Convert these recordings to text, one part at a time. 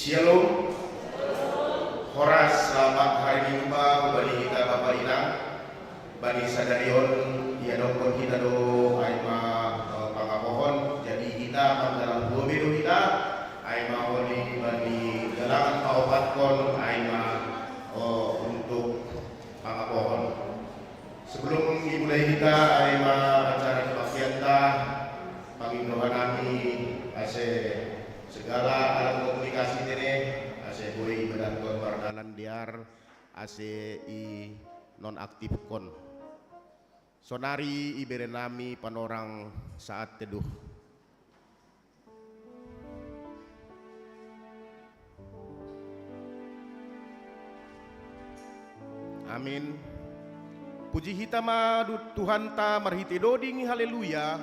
Shalom. Horas selamat hari Minggu bagi kita Bapak Ina, bagi sadarion ya dokon kita do aima pangapohon jadi kita dalam dua minggu kita aima honi bagi galangan paupatkon aima untuk pangapohon. Sebelum dimulai kita aima acara kebaktian pangindohan kami ase segala alat komunikasi ini ase boleh berdanton bardalan diar ase i non aktif kon sonari iberenami panorang saat teduh. Amin. Puji hitama Tuhan ta marhiti doding haleluya.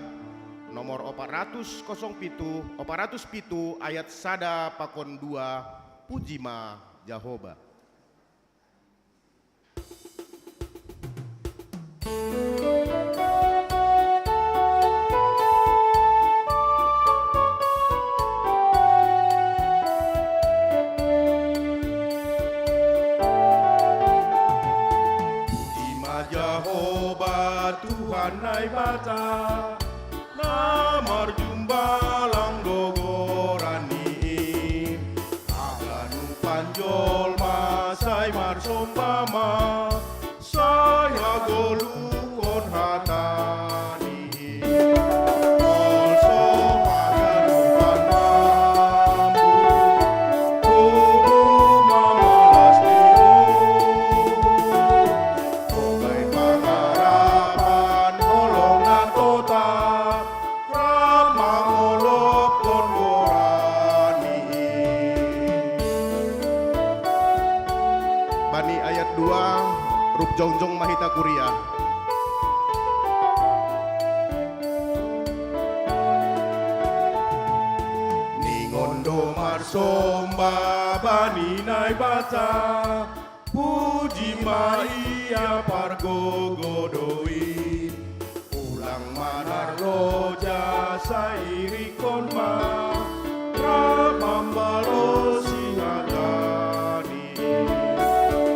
Nomor 407 ayat sada pakon 2 Pujima Jehovah. Pujima Jehovah Tuhan nai bata namar jumba lang dogorani aganu panjol masai marsombama saya golukon hatani also aganu panambu tubuh mamalas biru ogai pangarapan holong na kota Bani ayat 2 Rup jongjong mahita kuria. Ningondo marsomba bani nai bata puji maia pargo godoi ulang manar roja sairi konma ramambalo singadani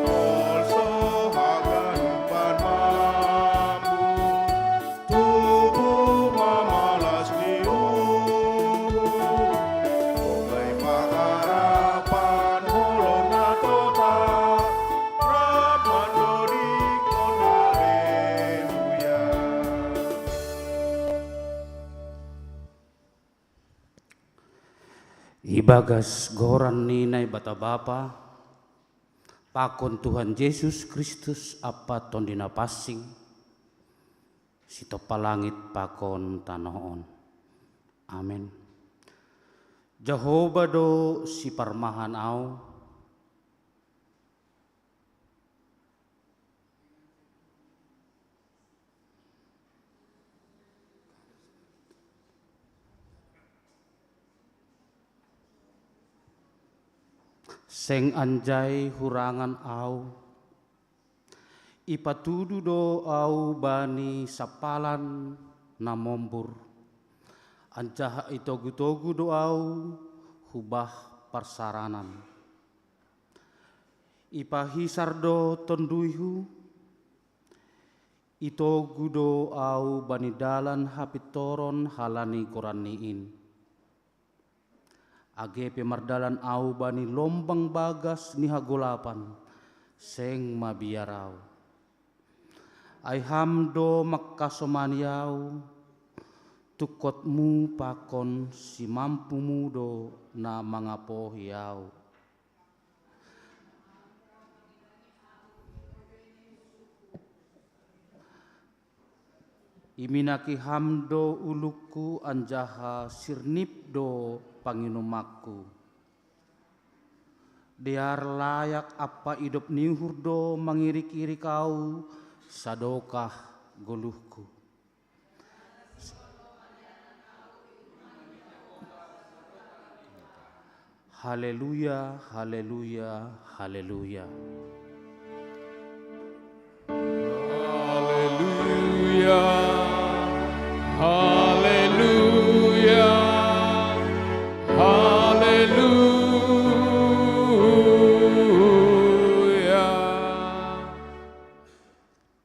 also hagan panmamu tubuh mamalas niu ogai pangarapan holon na kota ramandori kon haleluya. Ibagas goran ninai bata bapa pakon Tuhan Yesus Kristus apa tondina passing sito palangit pakon tanoon. Amin. Jehovah do si parmahan au seng anjay hurangan au ipatudu do au bani sapalan namombur anjaha itogu-togu do au hubah parsaranan ipahisar do tonduihu itogu do au bani dalan hapitoron halani koraniin age pemardalan au bani lombang bagas ni hagolapan seng mabiarau ai hamdo makkasomaniau tukotmu pakon si mampumu do na mangapohiau iminaki hamdo uluku anjaha sirnipdo panginumakku diar layak apa hidup nihurdo mengiri-kiri kau sadokah goluhku haleluya haleluya haleluya haleluya haleluya haleluya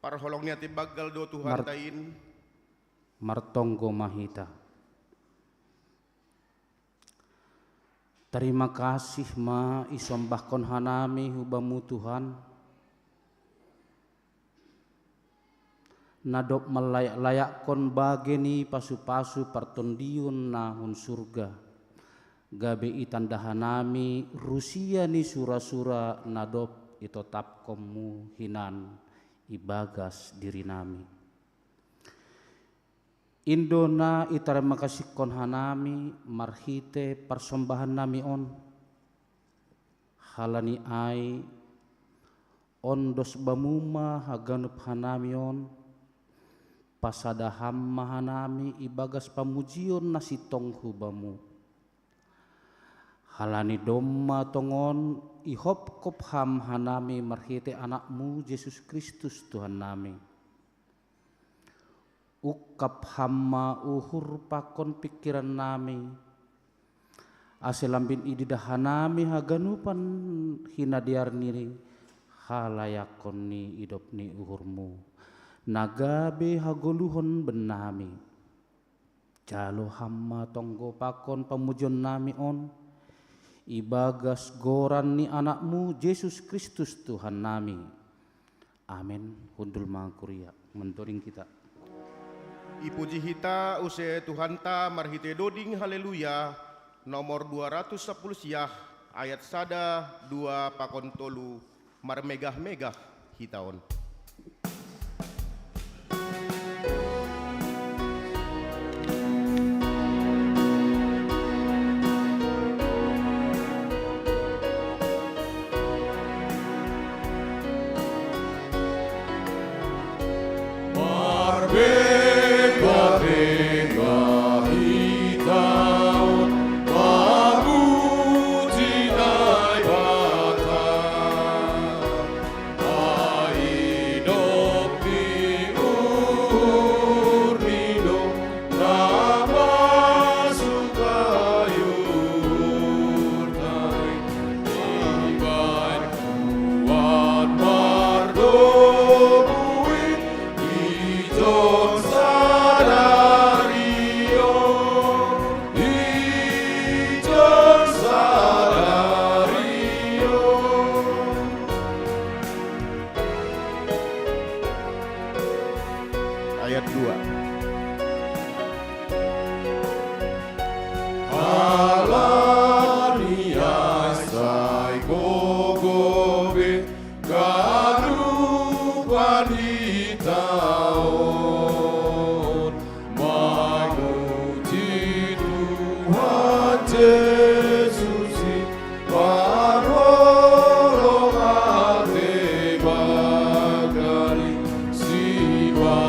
Parholongnya tibagal do Tuhan tain. Martonggo Mahita. Terima kasih ma isombahkon hanami hubamu Tuhan. Nadop melayak-layakkon bageni pasu-pasu partondiun nahun surga. Gabe itanda hanami Rusia ni sura-sura nadop itotap komu hinan ibagas diri nami. Indona itarima kasih kon hanami marhite persembahan nami on halani ai ondos bamuma haganup hanami on pasada hamma hanami ibagas pamujion nasi tonghu bamu halani domma tongon ihop kop ham hanami marhite anakmu Yesus Kristus Tuhan nami. Ukap hamma uhur pakon pikiran nami aselambin ididahanami haganupan hinadiar niri halayakon ni idop ni uhurmu nagabe hagoluhon benami jalo hamma tonggo pakon pamujon nami on ibagas goran ni anakmu Yesus Kristus Tuhan nami. Amin. Hundul mangkuria mentoring kita. Ipuji hita use Tuhanta marhite doding haleluya nomor 210 siah ayat sada 2 pakon tolu marmegah-megah hitaon. Ayat 2. Alania sai gogobe garupan hitaon maguti Tuhan Yesus parolong ate bagari siwa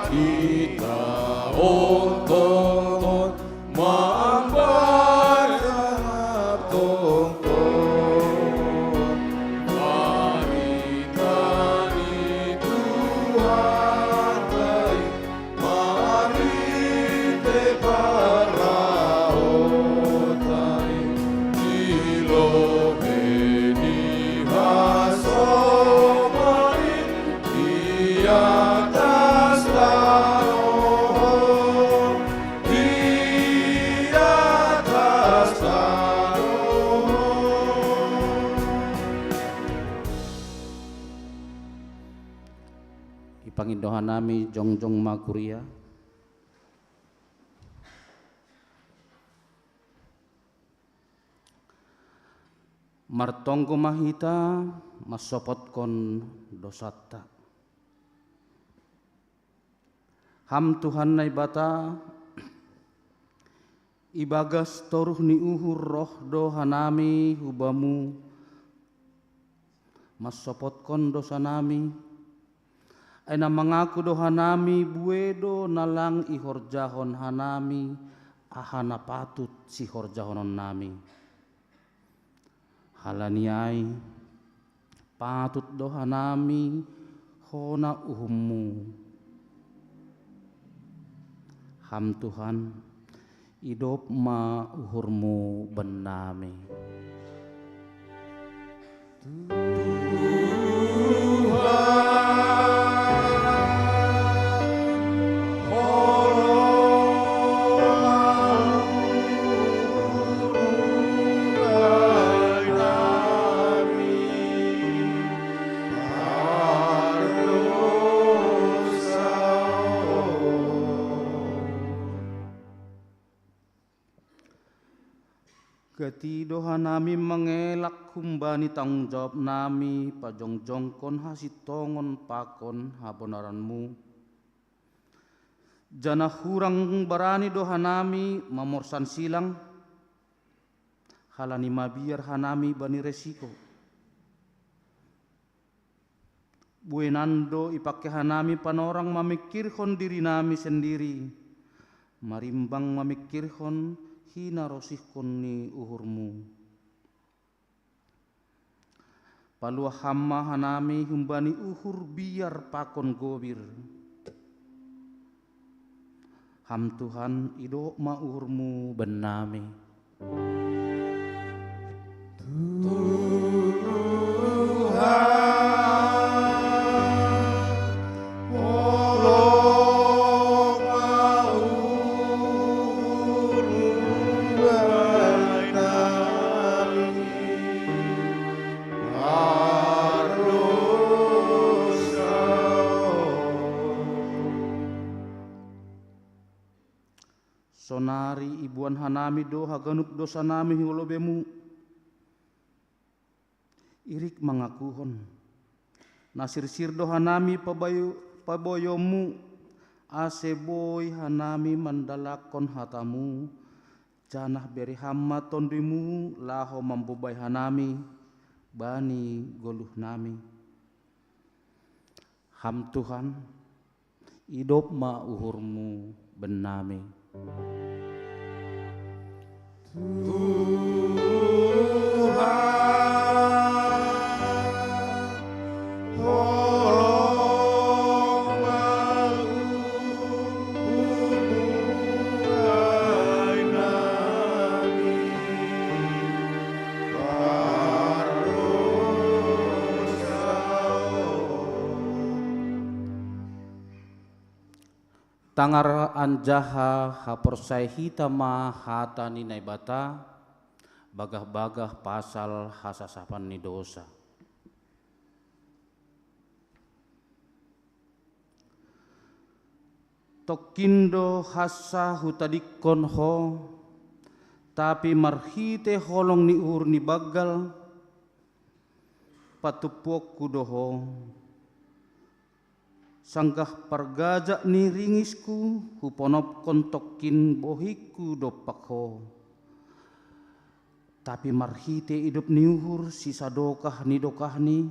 kita onton mambayar tongkon maritani Tuhan tay mari te paraotai dilo beni hasomain dia Pangindohan nami jongjong makuria. Martonggo mahita masopot kon dosata. Ham Tuhan nai bata ibagas toruh ni uhur roh dohanami hubamu masopot kon dosa nami ay na mangaku do hanami buedo nalang ihorjahon hanami ahana patut si horjahonon nami. Halaniai patut do hanami hona uhummu. Ham Tuhan idop ma uhurmu benami. Ketido hanami mengelak humbani tanggung jawab nami pajongjongkon hasitongon pakon habonaranmu. Jana hurang barani do hanami mamorsan silang halani mabiar hanami bani resiko. Buenando ipake hanami panorang mamikirhon diri nami sendiri. Marimbang mamikirhon hina rosihkon ni uhurmu. Palua hamma hanami humbani uhur biar pakon gobir. Ham Tuhan ido ma uhurmu benami. Sonari ibuan hanami do haganup dosa nami hulobemu. Irik mangakuhon. Nasirsir do hanami paboyomu. Aseboy hanami mandalakon hatamu. Janah beri hamma tondimu laho mambubay hanami. Bani goluh nami. Ham Tuhan idop ma uhurmu benami. Tangar anjaha haporsai hitama hata ni naibata bagah-bagah pasal hasasapan ni dosa. Tokindo hasa hutadikon ho tapi marhite holong ni ur ni bagal patupok kudoho. Sanggah pargajak ni ringisku huponop kontokin bohiku dopakho. Tapi marhite hidup niuhur sisa dokah ni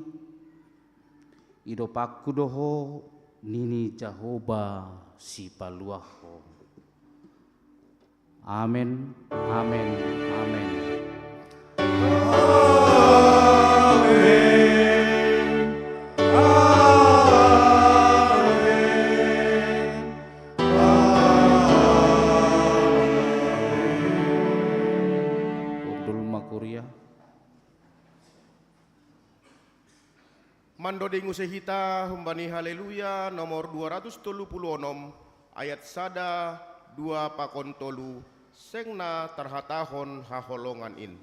idopakku doho nini Jahoba si paluaho. Amin, amin, amin. Mandoding usehita humbani haleluya nomor 236 ayat sada 2 pakon tolu sengna terhatahon haholongan in.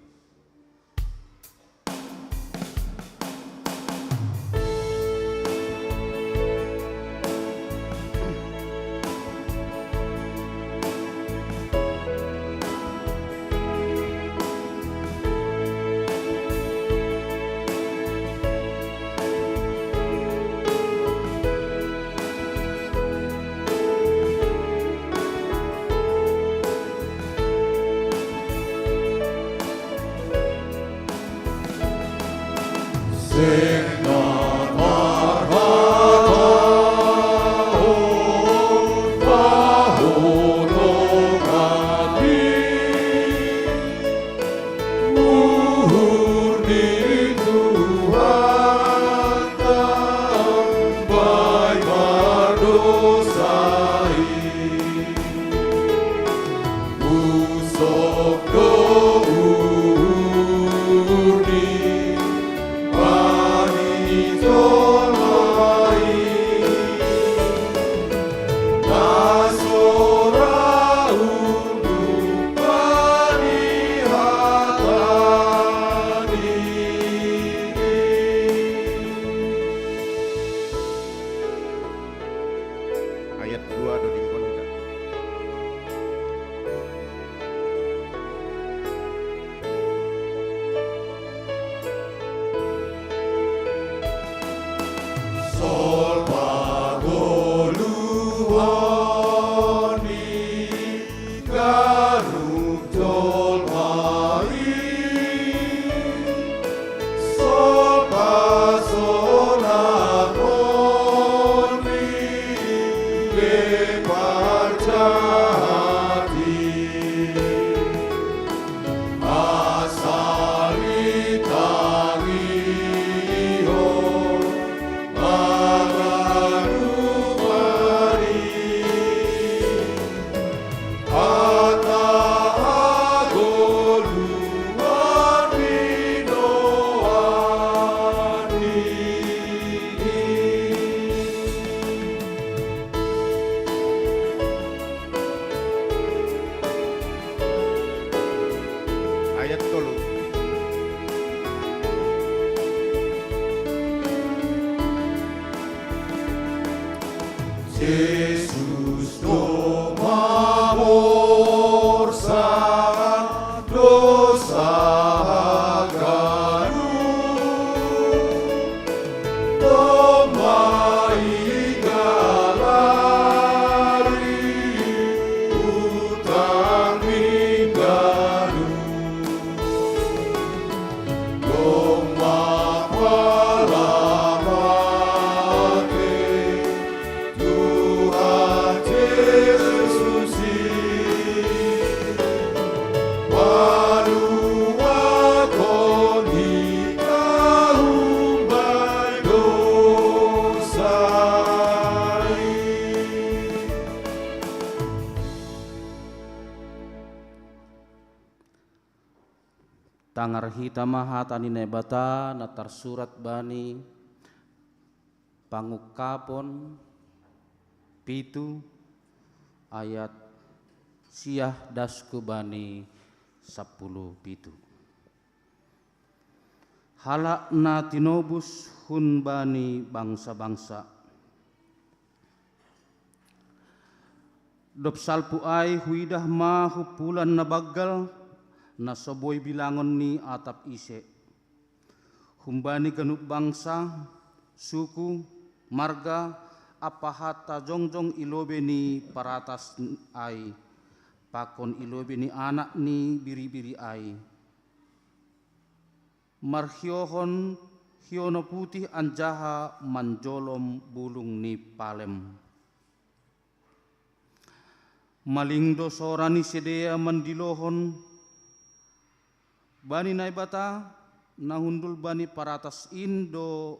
Ayat 3. Yesus do mamorsa dosa ganu do maigalari utang mingganu do mapalamake Tuhan Yesus walua koni kahumbai dosai. Tangar hita mahatani nebata na tersurat bani pangukapon pitu ayat siah dasku bani 10 pitu. Halak na tinobus hun bani bangsa-bangsa. Dop salpu ay huidah ma hupulan na baggal na soboy bilangon ni atap ise. Humbani ganuk bangsa, suku, marga, apahata jongjong ilobe ni paratas ay, pakon ilobe ni anak ni biri-biri ay. Marhiohon hiono putih anjaha manjolom bulung ni palem. Malingdo sorani sedea mandilohon bani naibata nahundul bani paratas indo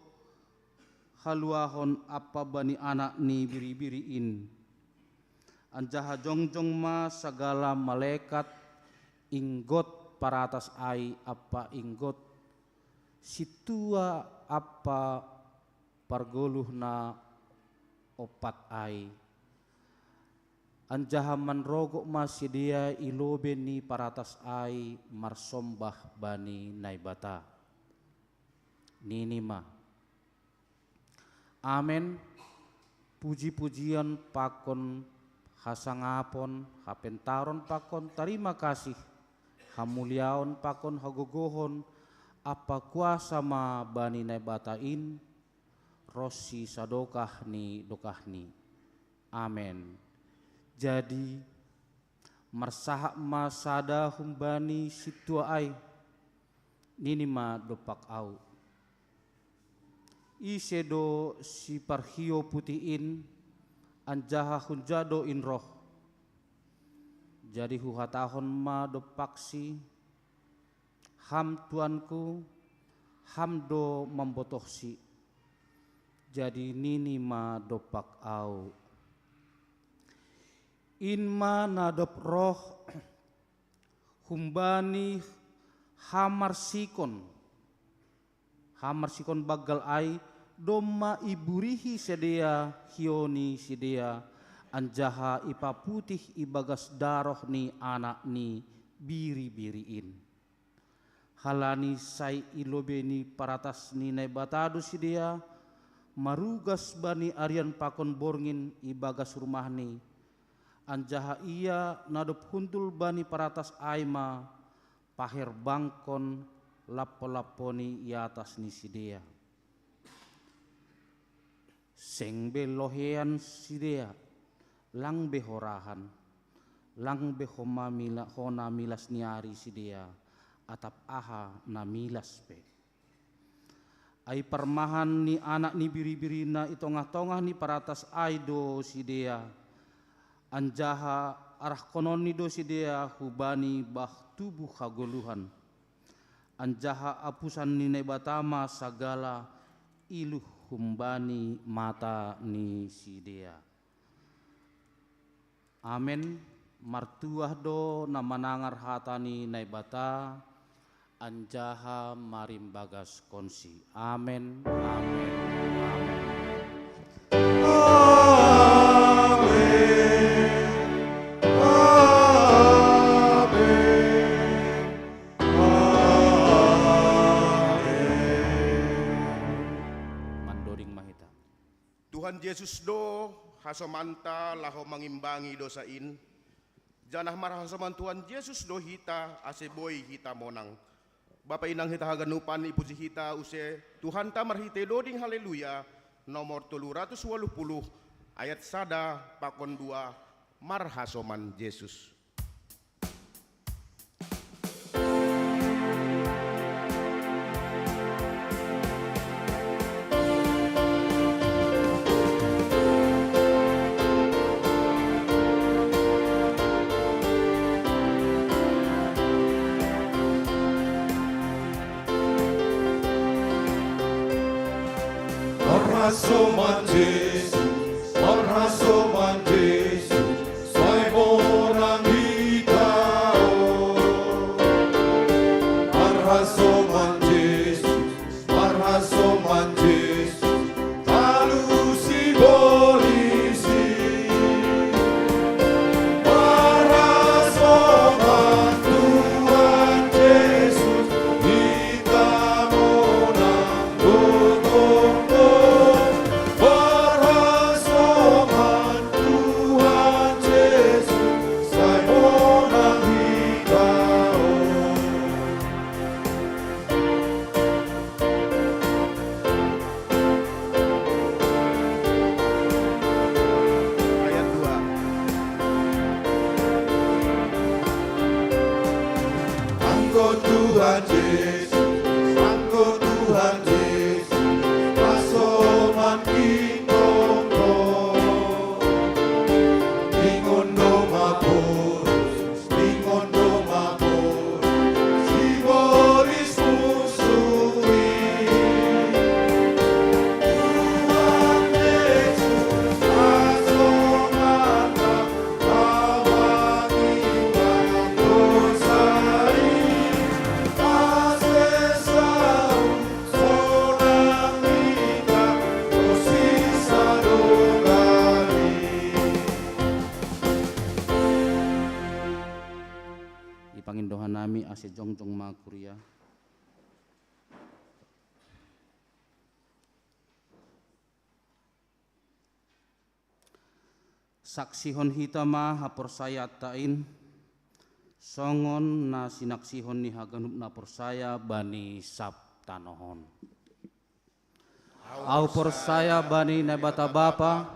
haluahon apa bani anak ni biri-biriin anjaha jongjong ma segala malaikat inggot paratas ai apa inggot situa apa pargoluh na opat ai anjaha manrogok masih dia ilobe ni paratas ai marsombah bani naibata nini ma amen puji-pujian pakon hasangapon hapentaron pakon terima kasih hamuliaon pakon hagogohon apa kuasa ma bani naibatain rosi sadokah ni dokahni amen. Jadi marsahak masada humbani situa ai nini ma dopak au isedo si parhio putiin anjaha hunjado in roh jadi huhatahon ma dopaksi ham tuanku ham do membotohsi jadi nini ma dopak au inma nadop roh humbani hamar sikon bagal ai doma iburihi sedea hioni sedea anjaha ipa putih ibagas daroh ni anak ni biri-biriin halani sai ilobeni paratas ni naibatadu sedea marugas bani arian pakon borngin ibagas rumah ni anjaha ia nadop huntul bani paratas aima paher bangkon lapo-laponi i atas ni sidea sengbe lohean sidea lang behorahan, lang behoma hona milas niari si dia, atap aha na milas pe. Ay parmahan ni anak ni biri-biri na itongah-tongah ni paratas ay do si dia, anjaha arah konon ni do si dia hubani bah tubuh kagoluhan, anjaha apusan ni nebatama sagala iluh humbani mata ni si dia. Amen. Martuah do na manangar hatani naibata anjaha marimbagas konsi. Amen. Amen. Mandoring mahita. Tuhan Yesus do hasomanta laho mangimbangi dosain. Janah marahasaman Tuhan Yesus do hita aseboy hita monang. Bapak inang hita haganupan ipuji hita use Tuhan ta marhite doding haleluya nomor 380 ayat sada pakon 2 marhasoman Yesus. Marhasoman Jesus, marhasoman Jesus, sai monang hitao. Marhasoman Jesus, marhasoman Jesus, talusi bolisi. Marhasoman Tuhan Yesus, kita monang dodong. Tuhan Yesus, Angko Tuhan Yesus, pasoman kingondo, kingondo mapurus, si boris musui. Tuhan Yesus, pasoman kawangi dosai. Pangindohan nami ase jongjong makuria. Saksihon hitama haporsaya tain, songon na sinaksihon ni haganup na porsaya bani sabtanohon. Au porsaya bani nebata bapa,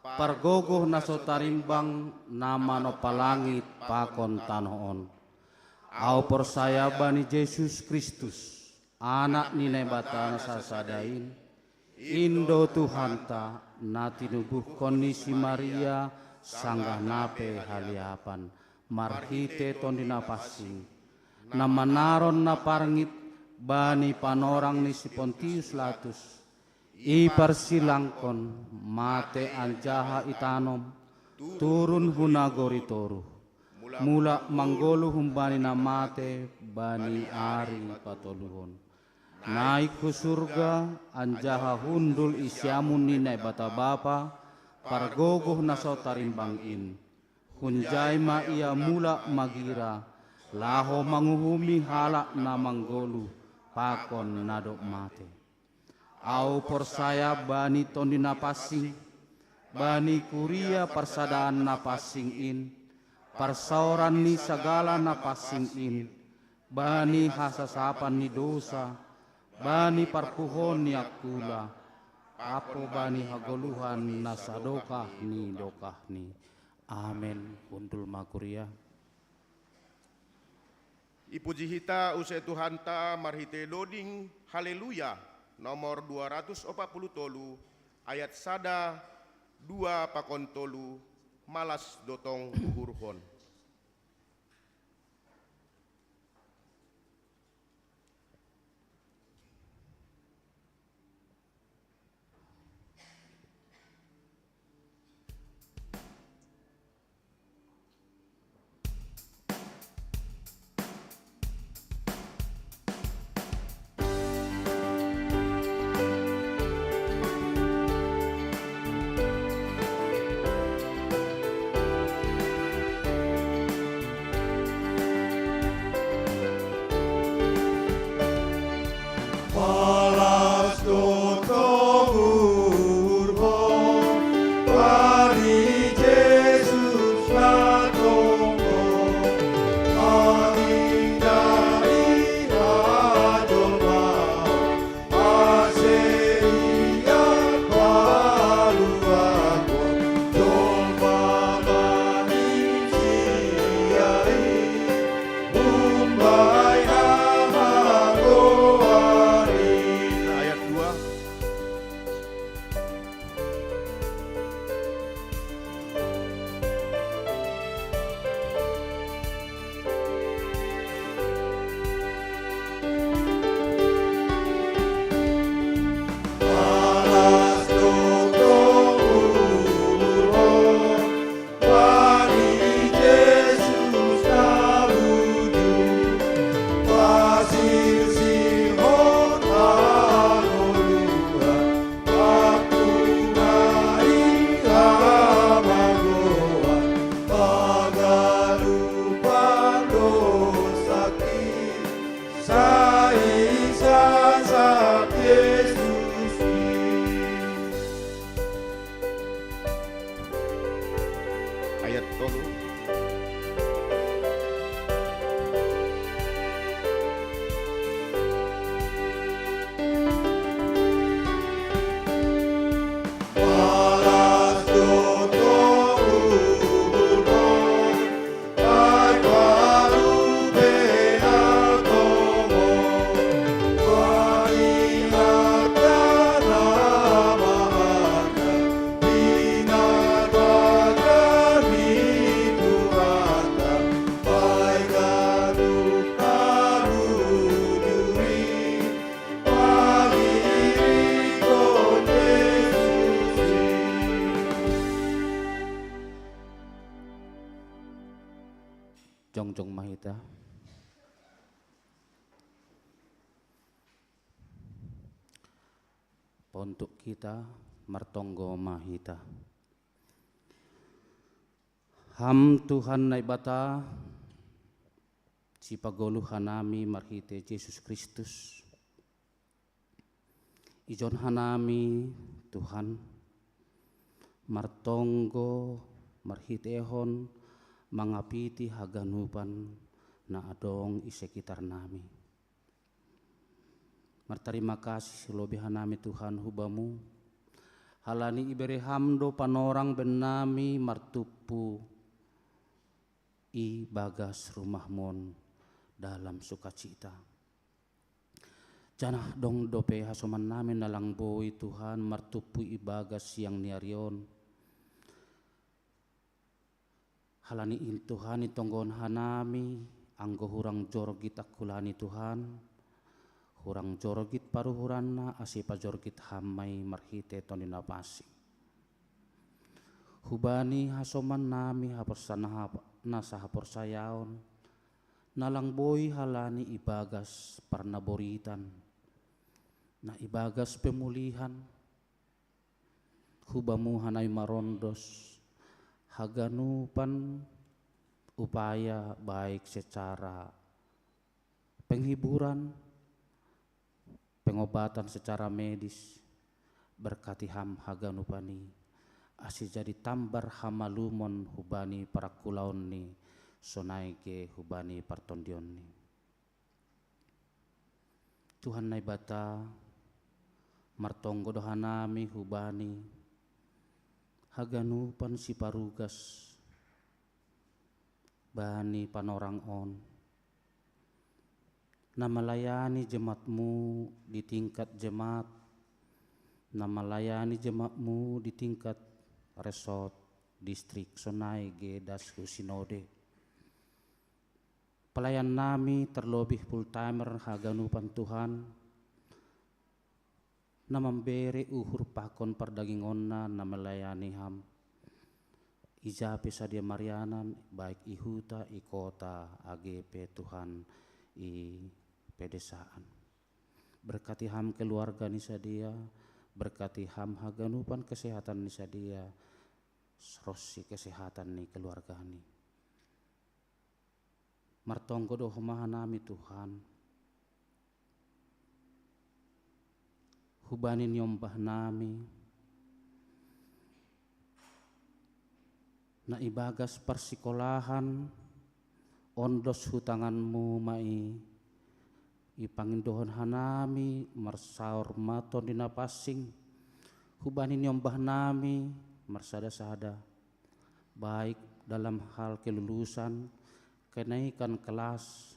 pargogoh na sotarimbang nama no palangit pakon tanohon. Au porsaya bani Yesus Kristus, anak ni nebata na sasadain, Indo Tuhan ta na tinubuh kondisi Maria sanggah nape haliapan, marhite tondi napasing, na manaron na parngit bani panorang ni si Pontius Latus, iparsilangkon mate anjaha itanom, turun hunagori toru. Mula manggolo humbani na mate bani ari patoluhon. Naik ke surga anjaha hundul isyamun ni bata bapa pargogoh na tarimbangin. Hunjai ma ia mula magira laho manguhumi halak na manggolu pakon nadok mate. Au porsaya bani tondi napasing, bani kuria persadaan napasing in. Parsauran ni segala napasing in, bani hasasapan ni dosa, bani parpuhon ni akula, apo bani hagoluhan na sadokah ni dokah ni, Amin. Undul makuria. Ipuji hita usai Tuhanta marhite doding haleluya nomor 240 tolu ayat sada 2 pakon tolu malas dotong hurhon. Malas dotong urhon Bani Yesus natonggo Angin dari hajolma Aserian baru aku Jolma manusiai Mumbai nama goari Ayat 2. Malas dotong urhon Bani Yesus naluju Pasir sihon haleluya Aku naik hamagoa Pagalupan dosaki Saisa sak Yesus Ayat tolu. Malas dotong urhon Ai baru benatomo Paingatkan nama harga Binarbagan itu harta Baik aduk narujuri Pangirikon Yesusi Jongjong mahita. Untuk kita martonggo mahita. Ham Tuhan naibata si pagolu hanami marhite Yesus Kristus. Ijon hanami Tuhan martonggo marhitehon mangapiti haganupan na adong isekitar nami. Martarima kasih lobihan nami Tuhan hubamu. Halani ibere hamdo panorang benami martupu i bagas rumahmon dalam sukacita. Janah dong dope hasoman nami nalang boy Tuhan martupu i bagas yang niarion. Halani in Tuhan itonggon hanami anggo hurang jorgit akulani Tuhan. Hurang jorgit paruhuranna asipa jorgit hamai marhite tonina pasi. Hubani hasoman nami hapersana nasa haporsayaon. Nalang boy halani ibagas parnaboritan. Na ibagas pemulihan. Hubamu hanai marondos. Haganupan upaya baik secara penghiburan, pengobatan secara medis, berkati ham haganupani, asi jadi tambar hamalumon hubani para kulaon ni sonaike hubani partondion ni. Tuhan naibata martonggo dohanami hubani haganupan si parugas bani panorang on, na melayani jemaatmu di tingkat jemaat, na melayani jemaatmu di tingkat resort, distrik, sonai ge dasku sinode. Pelayan nami terlebih full timer haganupan Tuhan, na memberi uhur pakon perdagingonna na melayani ham. Ijape sadia Marianan baik i huta i kota AGP Tuhan i pedesaan. Berkati ham keluarga ni sadia, berkati ham haganupan kesehatan ni sadia, rosi kesehatan ni keluarga ni. Martonggo doh mahanami Tuhan, hubanin nyombah nami, na ibagas persikolahan, ondos hutanganmu mai, ipangindohon hanami, marsaur maton dina passing, hubanin nyombah nami, marsada-sada, baik dalam hal kelulusan, kenaikan kelas,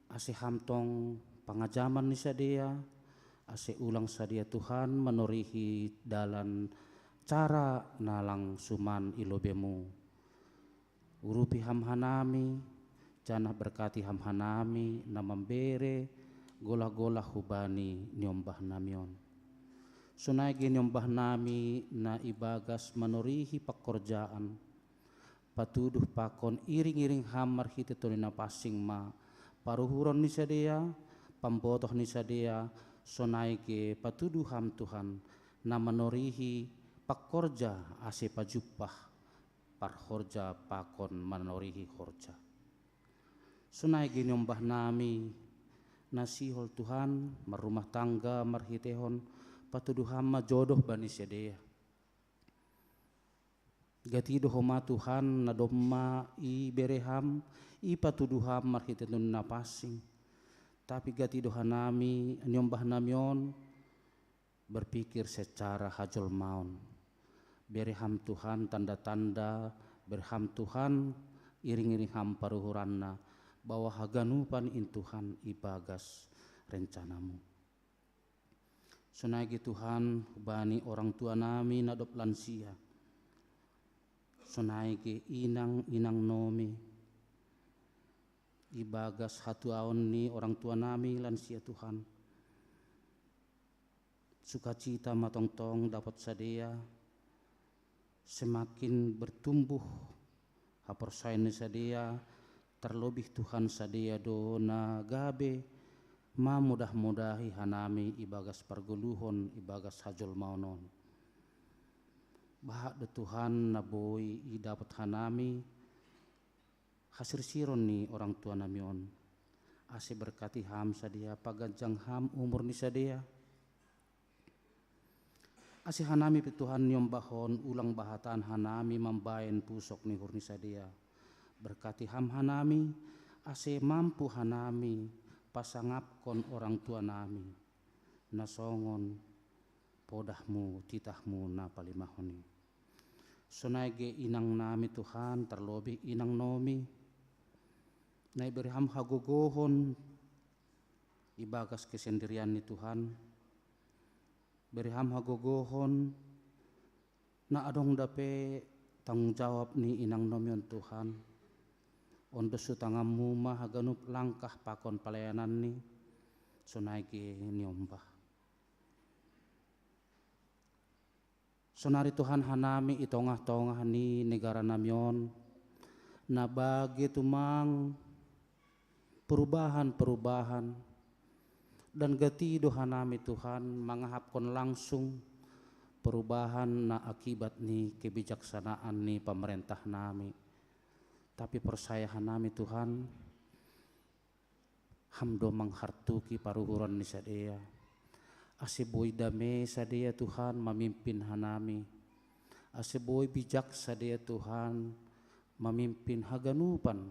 ase hamtong pangajaman ni sadia, ase ulang sadia Tuhan menurihi dalan cara nalang suman ilobemu. Urupi ham hanami, janah berkati ham hanami, na membere gola-gola hubani nyombah namion. Sunai ge nyombah nami na ibagas menurihi pekerjaan, patuduh pakon iring-iring hamar hite tonina passing ma, paruhuron ni sadia, pambotoh ni sadia, sonai ge patuduh ham Tuhan, na menurihi pakorja ase pajupah, parhorja pakon menurihi horja. Sunai ge nyombah nami, nasihol Tuhan, marumah tangga marhitehon, patuduh hama jodoh bani sadia. Gatido homa Tuhan na domma i bereham i patuduham marhitenun na passing, tapi gatido hanami nyombah namion berpikir secara hajol maun, bereham Tuhan tanda-tanda, berham Tuhan iring-iring ham paruhuranna, bahwa haganupan in Tuhan ibagas rencanamu. Sunagi Tuhan bani orang tua nami nadop lansia, sonaike inang nomi, ibagas hatu aon ni orang tua nami lansia Tuhan, sukacita matong-tong dapat sadia, semakin bertumbuh hapersain ni sadia, terlebih Tuhan sadia dona gabe, ma mudah-mudahi hanami ibagas perguluhon, ibagas hajol maunon. Bahak de Tuhan na boy i dapat hanami hasir siron ni orang tua namion, ase berkati ham sadia paganjang ham umur ni sadia, ase hanami pi Tuhan nyombahon ulang bahatan hanami mambaen pusok ni hurni sadia, berkati ham hanami ase mampu hanami pasangapkon orang tua nami, nasongon podahmu titahmu na palimahoni. Sonage inang nami Tuhan, terlebih inang nomi, na iberham hagogohon ibagas kesendirian ni Tuhan, berham hagogohon na adong dape tanggung jawab ni inang nomion Tuhan, ondo sutangamu mah haganup langkah pakon pelayanan ni, sonage nyombah. Sonari Tuhan hanami itongah-tongah ni negara namion, na bagi tumang perubahan-perubahan, dan gatido hanami Tuhan mangahapkon langsung perubahan na akibat ni kebijaksanaan ni pemerintah nami. Tapi persaya hanami Tuhan, hamdo manghartuki paruhuran ni sadia, aseboy dame sadia Tuhan memimpin hanami, aseboy bijak sadia Tuhan memimpin haganupan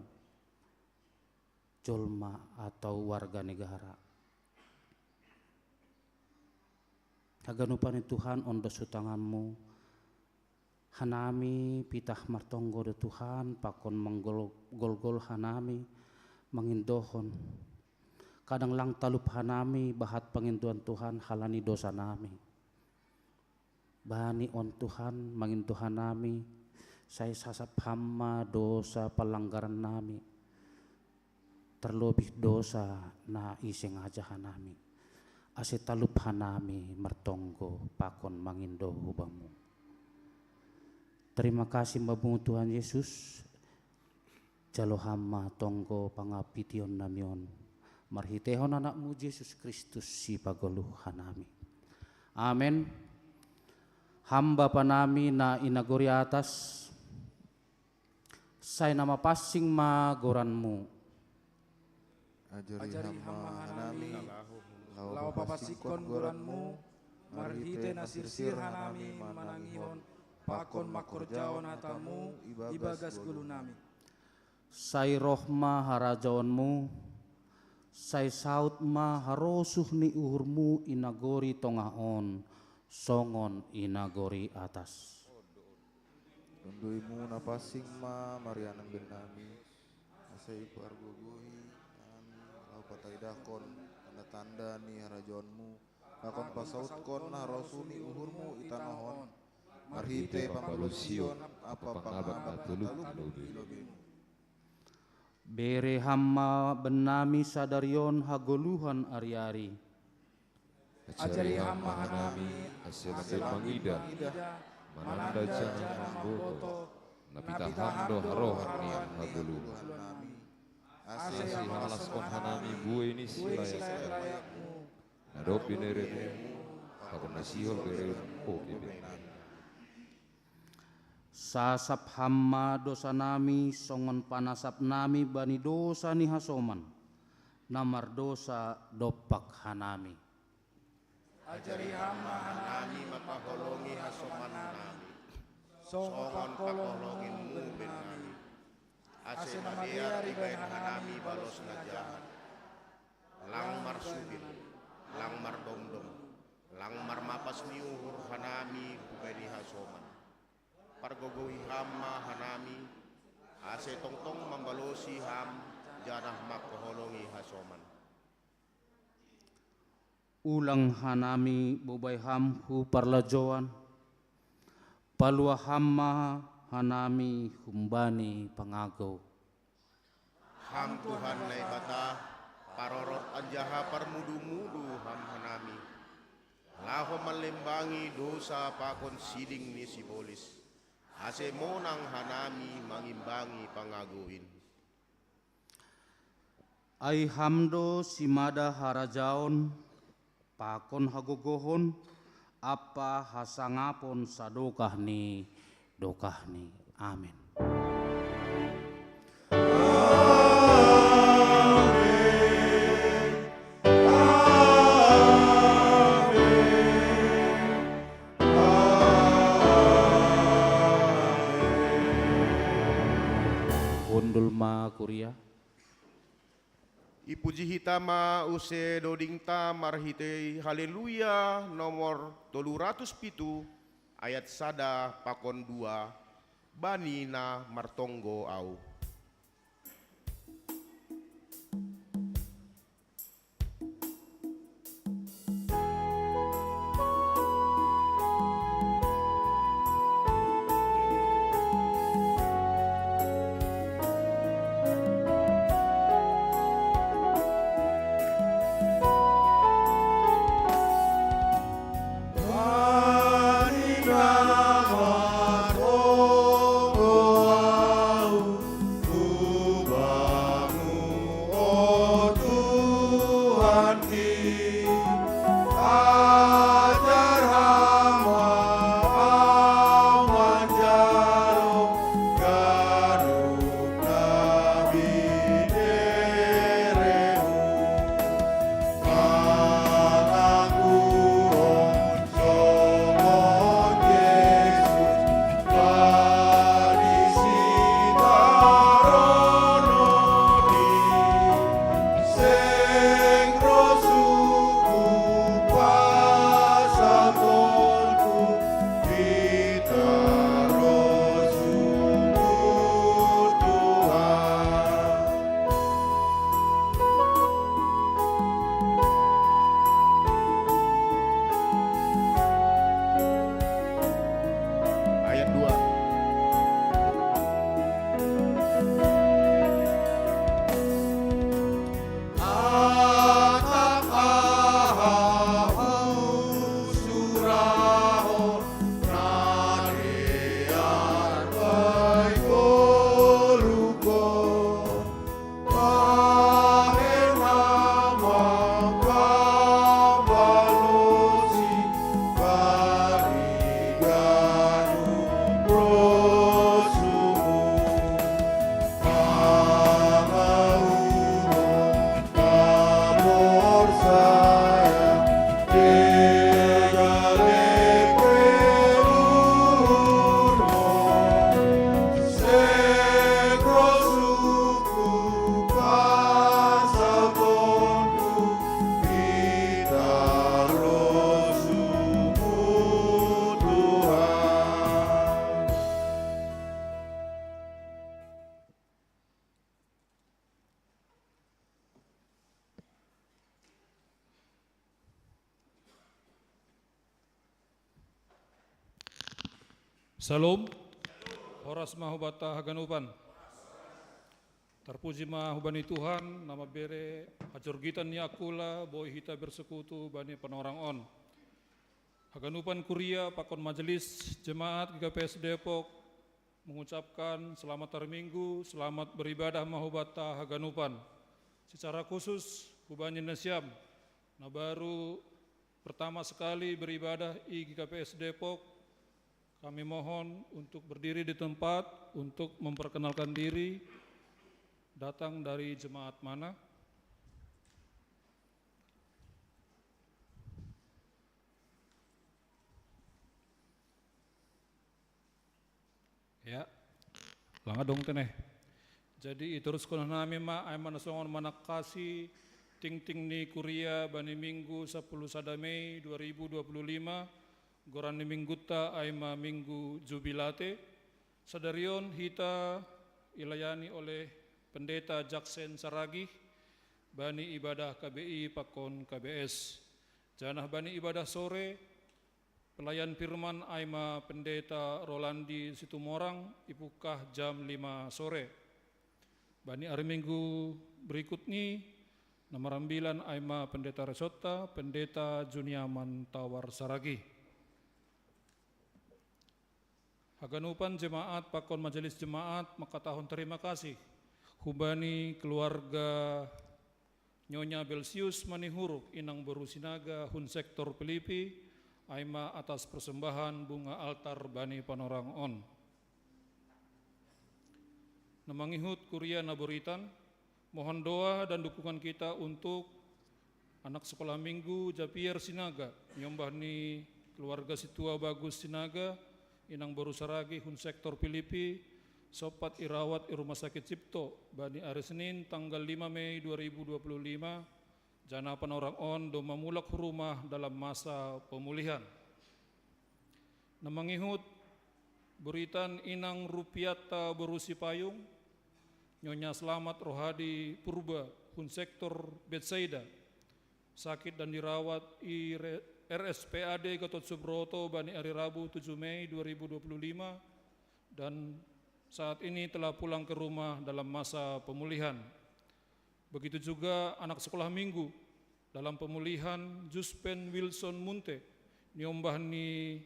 jolma atau warga negara. Haganupan Tuhan ondo sutanganmu, Hanami pitah martonggo do Tuhan pakon menggol-gol hanami mangindohon. Kadang lang talup hanami bahat pengintuan Tuhan halani dosa nami. Bani on Tuhan mangintuhan nami saya sasap hama dosa pelanggaran nami. Terlebih dosa na iseng aja hanami. Ase talup hanami martonggo pakon mangindo hubamu. Terima kasih mabungu Tuhan Yesus. Jalo hama tonggo pangapition namion. Marhitehon anakmu Yesus Kristus si pagoluh hanami. Amen. Hamba panami na inagori atas. Saya nama passing magoranmu. Ajari hamba hanami Lau papasikon goranmu marhite nasirsir hanami manangihon pakon makorjaon hatamu ibagas gulu nami. Sai rohma harajaonmu, sai saut ma harosuh ni uhurmu inagori tongahon, songon inagori atas. tunduimu napasing ma marianang benami asai pargogohi nami lau pataidakon tanda-tanda ni harajonmu lakon pasautkon harosuni uhurmu itanohon marhite pamalusion apa pangabak batuluk ilobimu. Bere hamma benami sadarion hagoluhan ari-ari. Ajari hamba hanami hasil mangida mananda jangan mamboto napita hando harohani hagulu asih halas kon hanami bue ini silaya nadopi neremu pakon nasihol berem oke. Sasap hamma dosa nami songon panasap nami bani dosa ni hasoman. Namar dosa dopak hanami. ajari hamba hanami mapahologi hasoman nami. songo pakolongin mu ben nami. Ase Ase madiar madiar ibain ibain hanami hanami balos balos na na jahat. Lang mar subil, lang mar domdom, lang mar mapas ni uhur hanami bugani hasoman. Pargogohi hamma hanami, ase tongtong membalosi ham janah makoholongi hasoman. Ulang hanami bubay hamhu parlajoan. Palua hamma hanami humbani pangagaw. Ham Tuhan nai bata, parorot anjaha parmudu-mudu ham hanami. Laho malembangi dosa pakon siding ni sibolis. Ase monang hanami mangimbangi pangaguin. Ay hamdo simada harajaon pakon hagogohon apa hasangapon sadokah ni dokah ni. Amin. Undul ma kuria. Ipuji hitama use dodingta marhite haleluya nomor 307 ayat sada pakon 2 bani na martonggo au. Salam. Horas mahubata haganupan. Terpuji mahubani Tuhan, nama bere hajorgitan ni akula, boy hita bersekutu bani penorang on. Haganupan kuria pakon majelis jemaat GKPS Depok mengucapkan selamat hari Minggu, selamat beribadah mahubata haganupan. Secara khusus hubani Nasyam, nah baru pertama sekali beribadah di GKPS Depok, kami mohon untuk berdiri di tempat untuk memperkenalkan diri, datang dari jemaat mana. Ya, langga dong teneh. Jadi terus kono nami ma ay manasongon manakasi ting ni kuria bani Minggu 10 Sadamei 2025 goran ni mingguta ay ma Minggu jubilate sadarion hita ilayani oleh Pendeta Jaksen Saragih bani ibadah KBI pakon KBS. Janah bani ibadah sore pelayan firman aima Pendeta Rolandi Situmorang ipukah jam 5 sore. Bani hari Minggu berikutnya nomor 9 aima Pendeta Resota, Pendeta Juniaman Tawar Saragih. Haganupan jemaat pakon majelis jemaat maka tahun terima kasih hubani keluarga Nyonya Belsius Manihuruk inang berusinaga hun sektor Pilipi aima atas persembahan bunga altar bani panorang on. Namangihut kuria naburitan, mohon doa dan dukungan kita untuk anak sekolah minggu Japier Sinaga, nyombah ni keluarga Situa Bagus Sinaga, inang baru saragi hun sektor Pilipi, sopat irawat di rumah sakit Cipto, bani hari Senin tanggal 5 Mei 2025, jana panorang on do mamulak rumah dalam masa pemulihan. Namangihut buritan inang Rupiata berusi payung, Nyonya Selamat Rohadi Purba hun sektor Betsaida, sakit dan dirawat di RSPAD Gatot Subroto bani hari Rabu 7 Mei 2025 dan saat ini telah pulang ke rumah dalam masa pemulihan. Begitu juga anak sekolah minggu dalam pemulihan Juspen Wilson Munte, nyombah ni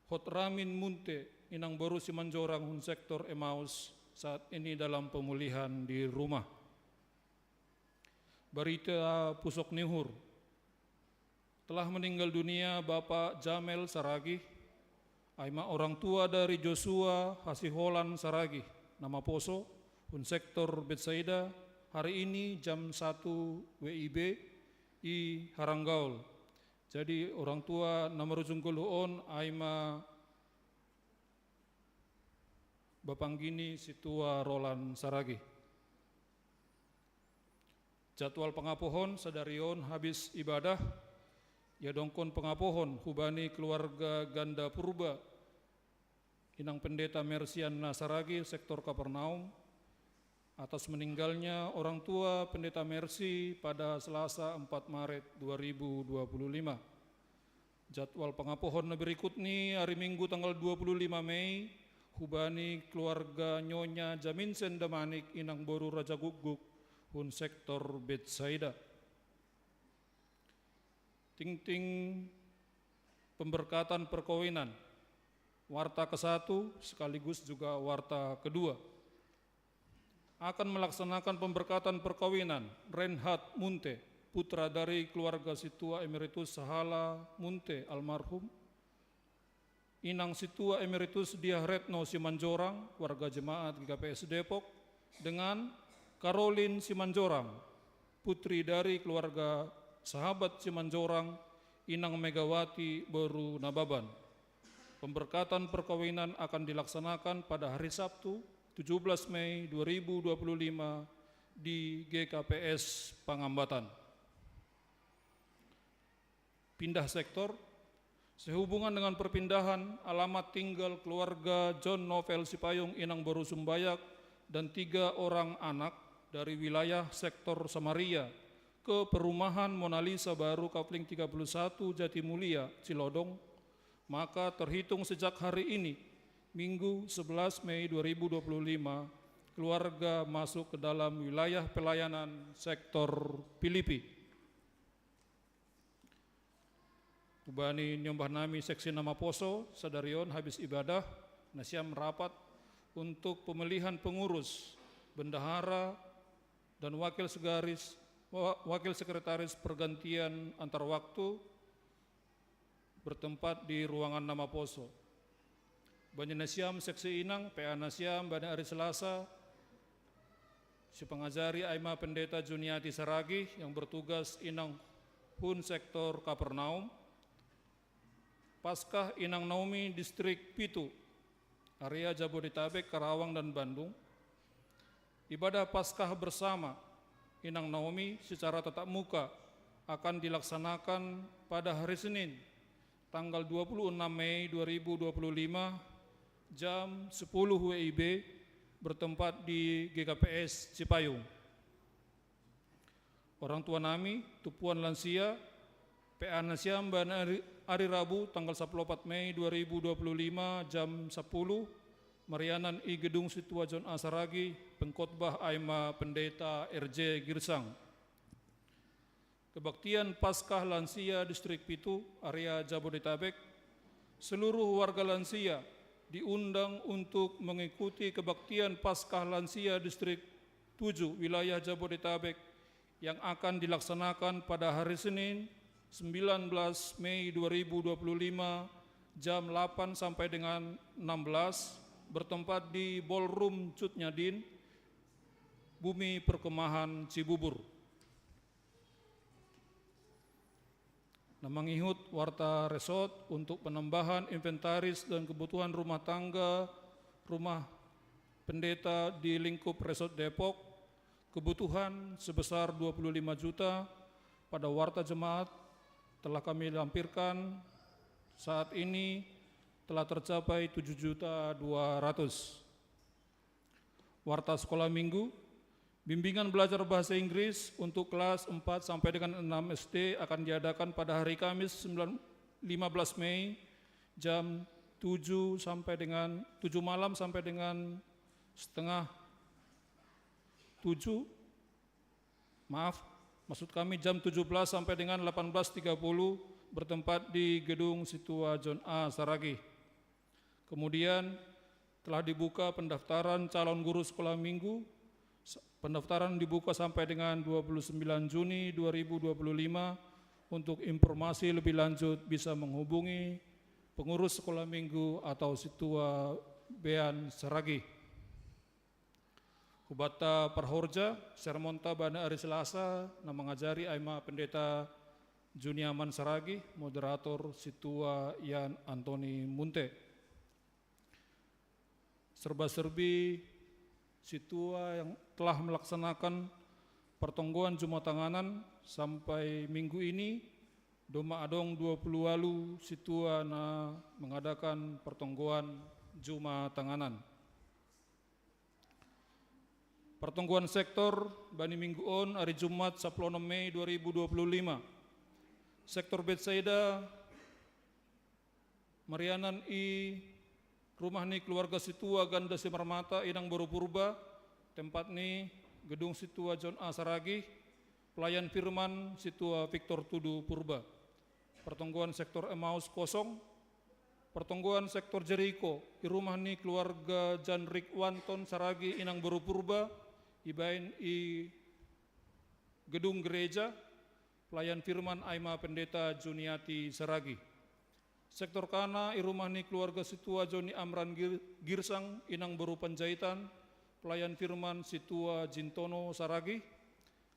Hotramin Munte, inang baru Simanjorang hun sektor Emmaus, saat ini dalam pemulihan di rumah. Berita Pusok Nihur, telah meninggal dunia Bapak Jamel Saragih, aima orang tua dari Joshua Hasiholan Saragih, nama Poso, hun sektor Betsaida, hari ini jam 1 WIB i Haranggaul. Jadi orang tua nama Rujungkuluon aima Bapanggini Situa Roland Saragih. Jadwal pengapohon sadarion habis ibadah, ya dongkon pengapohon hubani keluarga Ganda Purba, inang Pendeta Mersian Nasaragi sektor Kapernaum, atas meninggalnya orang tua Pendeta Mersi pada Selasa 4 Maret 2025. Jadwal pengapohon berikut ini hari Minggu tanggal 25 Mei, hubani keluarga Nyonya Jaminsen Damanik inang Boru Raja Guguk hun sektor Betsaida. Ting pemberkatan perkawinan, warta ke-1 sekaligus juga warta kedua. Akan melaksanakan pemberkatan perkawinan Reinhard Munte, putra dari keluarga Situa Emeritus Sahala Munte almarhum, inang Situa Emeritus Diah Retno Simanjorang, warga jemaat GKPS Depok, dengan Caroline Simanjorang, putri dari keluarga sahabat Simanjorang, inang Megawati Beru Nababan. Pemberkatan perkawinan akan dilaksanakan pada hari Sabtu 17 Mei 2025 di GKPS Pangambatan. Pindah sektor, sehubungan dengan perpindahan alamat tinggal keluarga John Novel Sipayung inang Boru Sumbayak dan 3 orang anak dari wilayah sektor Samaria ke perumahan Mona Lisa Baru Kapling 31 Jatimulia, Cilodong, maka terhitung sejak hari ini, Minggu 11 Mei 2025, keluarga masuk ke dalam wilayah pelayanan sektor Pilipi. Ubani nyombah nami seksi nama poso, sadarion habis ibadah, nasiam rapat untuk pemilihan pengurus, bendahara, dan wakil sekretaris pergantian antar waktu bertempat di ruangan nama poso. Banyak nasiam seksi inang, PA nasiam, banyak hari Selasa, si pengajari Aima Pendeta Juniati Saragi yang bertugas inang Hun sektor Kapernaum, Paskah Inang Naomi Distrik Pitu, area Jabodetabek, Karawang, dan Bandung. Ibadah Paskah bersama Inang Naomi secara tatap muka akan dilaksanakan pada hari Senin, tanggal 26 Mei 2025, jam 10 WIB, bertempat di GKPS Cipayung. Orang tua nami, tupuan lansia, PA Nasiam hari Rabu tanggal 14 Mei 2025 jam 10, Marianan I Gedung Situajon Asaragi, pengkhotbah Aima Pendeta RJ Girsang. Kebaktian Paskah Lansia Distrik Pitu, area Jabodetabek, seluruh warga lansia diundang untuk mengikuti kebaktian Paskah Lansia Distrik 7 wilayah Jabodetabek yang akan dilaksanakan pada hari Senin 19 Mei 2025 jam 8 sampai dengan 16 bertempat di Ballroom Cut Nyadin, Bumi Perkemahan Cibubur. Namangihut Warta Resort untuk penambahan inventaris dan kebutuhan rumah tangga rumah pendeta di lingkup Resort Depok, kebutuhan sebesar 25 juta pada Warta Jemaat telah kami lampirkan. Saat ini telah tercapai 7.200.000. Warta sekolah minggu, bimbingan belajar bahasa Inggris untuk kelas 4 sampai dengan 6 SD akan diadakan pada hari Kamis 15 Mei jam 7 malam sampai dengan setengah 7. Maksud kami jam 17 sampai dengan 18.30 bertempat di Gedung Situajon A Saragi. Kemudian telah dibuka pendaftaran calon guru sekolah minggu. Pendaftaran dibuka sampai dengan 29 Juni 2025. Untuk informasi lebih lanjut bisa menghubungi pengurus sekolah minggu atau Situa Bean Saragi. Kubata Parhorja, Sermonta Bana hari Selasa, nama ngajari Aima Pendeta Juniaman Saragi, moderator Situa Yan Antoni Munte. Serba-serbi Situa yang telah melaksanakan pertonggoan Jumat Tanganan sampai minggu ini, Doma Adong 20 walu Situa na mengadakan pertonggoan Jumat Tanganan. Pertonggoan sektor Bani Minggu On hari Jumat 10 Mei 2025. Sektor Betsaida Marianan I rumah ni keluarga Situa Ganda Simarmata Inang Boru Purba, tempat ni Gedung Situa John A Saragi, pelayan firman Situa Victor Tudu Purba. Pertonggoan sektor Emmaus kosong. Pertonggoan sektor Jericho di rumah ni keluarga Jan Rik Wanton Saragi Inang Boru Purba, ibain i gedung gereja, pelayan firman Aima Pendeta Juniati Saragi. Sektor Kana i rumah ni keluarga Situa Joni Amran Girsang Inang Boru Panjaitan, pelayan firman Situa Jintono Saragi.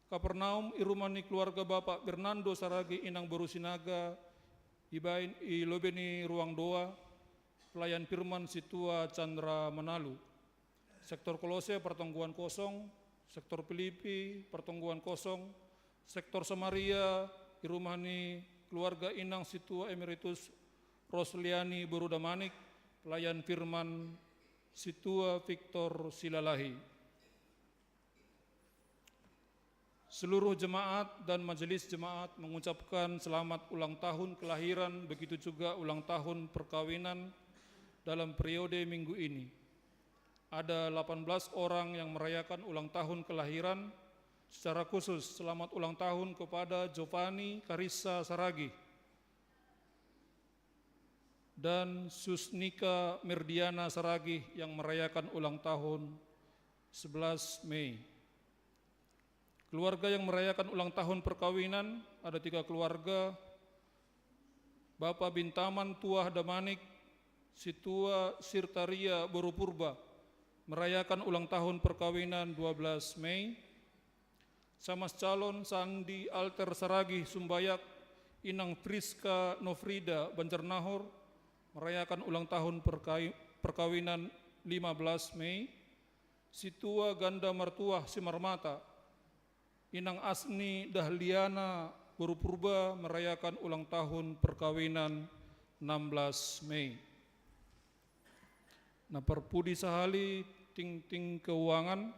Kapernaum i rumah ni keluarga Bapak Bernardo Saragi Inang Boru Sinaga, ibain i lobeni Ruang Doa, pelayan firman Situa Chandra Manalu. Sektor Kolose pertonggoan kosong, sektor Pilipi pertonggoan kosong, sektor Samaria di rumah ni keluarga Inang Situa Emeritus Rosliani Borudamanik, pelayan firman Situa Victor Silalahi. Seluruh jemaat dan majelis jemaat mengucapkan selamat ulang tahun kelahiran, begitu juga ulang tahun perkawinan dalam periode minggu ini. Ada 18 orang yang merayakan ulang tahun kelahiran. Secara khusus selamat ulang tahun kepada Giovanni Karissa Saragih dan Susnika Mirdiana Saragih yang merayakan ulang tahun 11 Mei. Keluarga yang merayakan ulang tahun perkawinan ada 3 keluarga. Bapak Bintaman Tuah Damanik, Situa Sirtaria Borupurba merayakan ulang tahun perkawinan 12 Mei. Samas calon Sandi Alter Saragih Sumbayak, Inang Priska Nofrida Banjarnahor merayakan ulang tahun perkawinan 15 Mei. Situa Ganda Martuah Simarmata, Inang Asni Dahliana Borupurba merayakan ulang tahun perkawinan 16 Mei. Nah, Perpudi Sahali Ting Keuangan,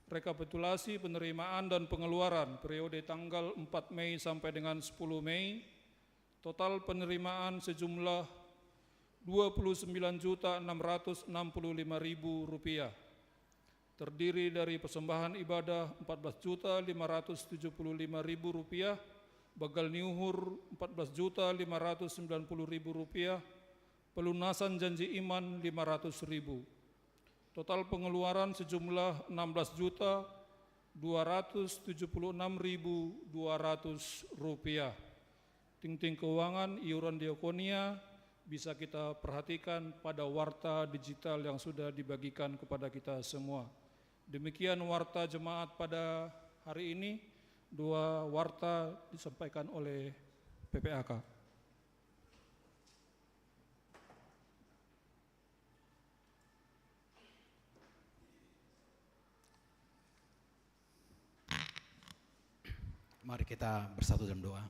rekapitulasi penerimaan dan pengeluaran periode tanggal 4 Mei sampai dengan 10 Mei, total penerimaan sejumlah Rp29.665.000, terdiri dari persembahan ibadah Rp14.575.000, bagal niuhur Rp14.590.000, pelunasan janji iman Rp500.000. Total pengeluaran sejumlah Rp16.276.200. Ting keuangan iuran diakonia bisa kita perhatikan pada warta digital yang sudah dibagikan kepada kita semua. Demikian warta jemaat pada hari ini. 2 warta disampaikan oleh PPAK. Mari kita bersatu dalam doa.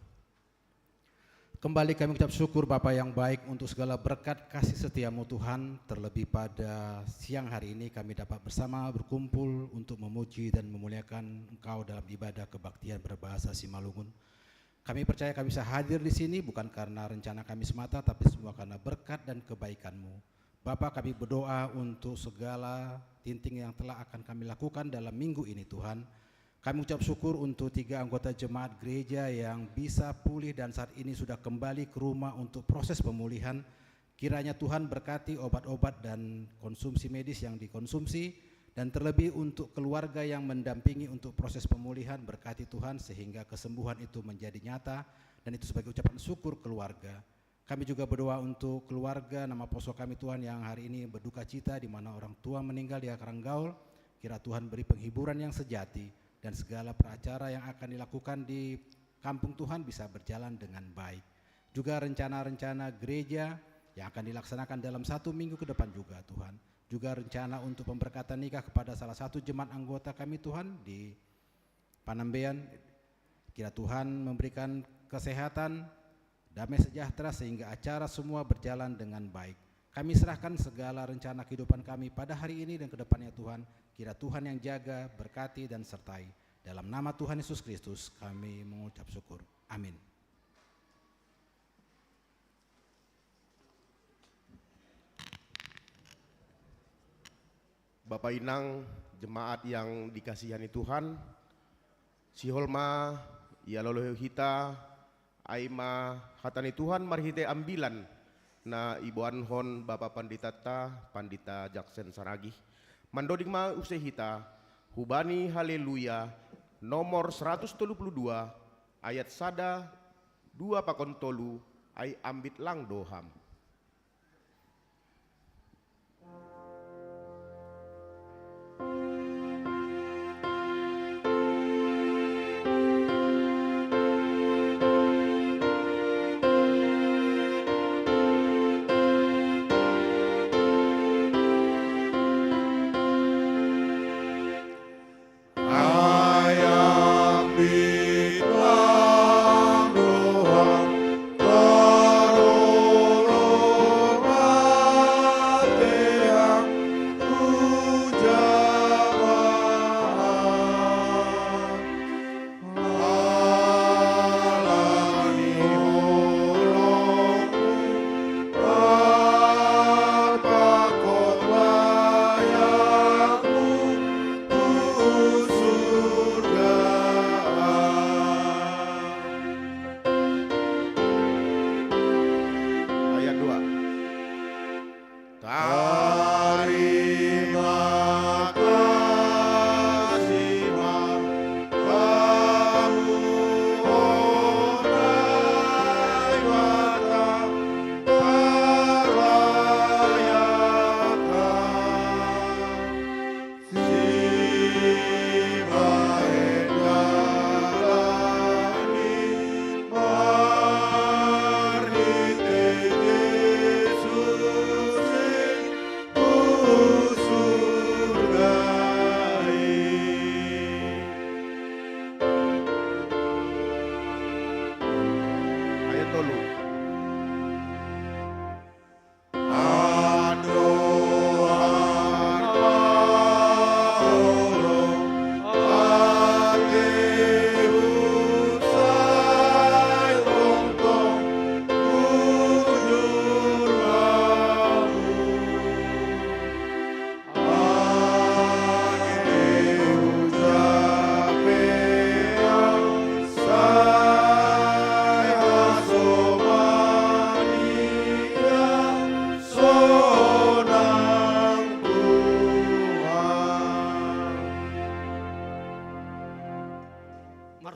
Kembali kami ucap syukur Bapa yang baik untuk segala berkat kasih setiamu Tuhan. Terlebih pada siang hari ini kami dapat bersama berkumpul untuk memuji dan memuliakan Engkau dalam ibadah kebaktian berbahasa Simalungun. Kami percaya kami bisa hadir di sini bukan karena rencana kami semata, tapi semua karena berkat dan kebaikan-Mu. Bapa, kami berdoa untuk segala tinting yang telah akan kami lakukan dalam minggu ini Tuhan. Kami ucap syukur untuk 3 anggota jemaat gereja yang bisa pulih dan saat ini sudah kembali ke rumah untuk proses pemulihan. Kiranya Tuhan berkati obat-obat dan konsumsi medis yang dikonsumsi, dan terlebih untuk keluarga yang mendampingi untuk proses pemulihan, berkati Tuhan sehingga kesembuhan itu menjadi nyata, dan itu sebagai ucapan syukur keluarga. Kami juga berdoa untuk keluarga nama poso kami Tuhan yang hari ini berduka cita di mana orang tua meninggal di Karanggaul. Kira Tuhan beri penghiburan yang sejati, dan segala peracara yang akan dilakukan di kampung Tuhan bisa berjalan dengan baik. Juga rencana-rencana gereja yang akan dilaksanakan dalam 1 minggu ke depan juga Tuhan. Juga rencana untuk pemberkatan nikah kepada salah satu jemaat anggota kami Tuhan di Panambean. Kira Tuhan memberikan kesehatan, damai sejahtera sehingga acara semua berjalan dengan baik. Kami serahkan segala rencana kehidupan kami pada hari ini dan ke depannya Tuhan. Kira Tuhan yang jaga, berkati dan sertai. Dalam nama Tuhan Yesus Kristus kami mengucap syukur. Amin. Bapak Inang, jemaat yang dikasihani Tuhan, Siholma, Yalolohita, Aima, hatani Tuhan marhite ambilan, na Ibu Anhon, Bapak Pandita Pandita Jaksen Saragih, mandoding ma usehita, hubani haleluya, nomor 132, ayat sada, 2 pakon tolu, ay ambit lang doham. Ayam bit lang doham,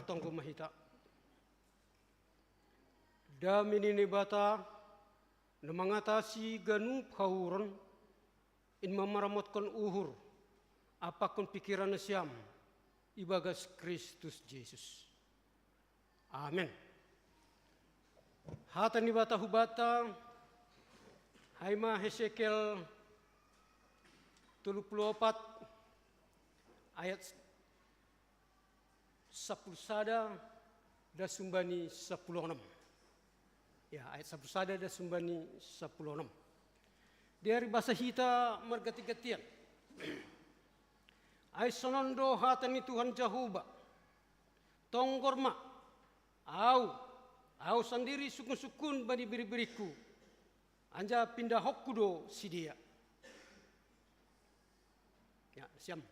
tonggo mahita. Damini bata na mangatasi ganup hauron in mamaramotkan uhur apakon pikiran na siyam ibagas Kristus Jesus. Amen. Hatan ni bata hubata Haima Hesekiel 34 ayat 10 sada da sumbani 16. Ya, ayat 10 sada da sumbani 16. Dari bahasa hita margati-gatian. Ay sonondo hatan ni Tuhan Jehovah. Tonggorma. Au sendiri sukun-sukun bani biri-biriku. Anja pindah hokkudo si dia. Ya, siam.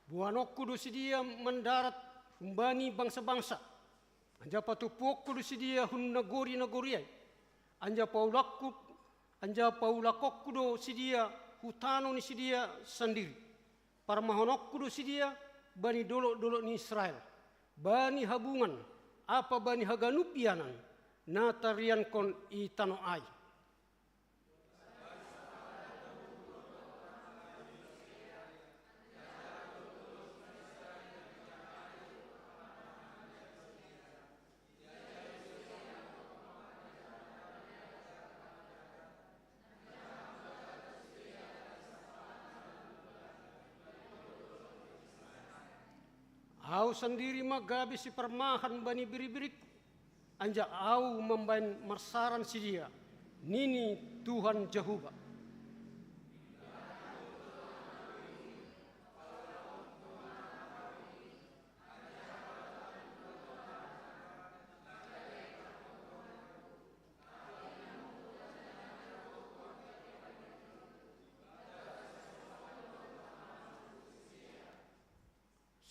Buanok kudu si dia mendarat humbani bangsa-bangsa. Anja patupuk kudu si dia hun nagori-nagori ay. Anja paulakok kudu si dia hutano ni si dia sendiri. Para mahonok kudu si dia bani dolok-dolok ni Israel. Bani habungan apa bani haganupianan natarian kon itano ay. Au sendiri magabi si permahan bani biri-birik. Anja au membain marsaran si dia. Nini Tuhan Jehovah.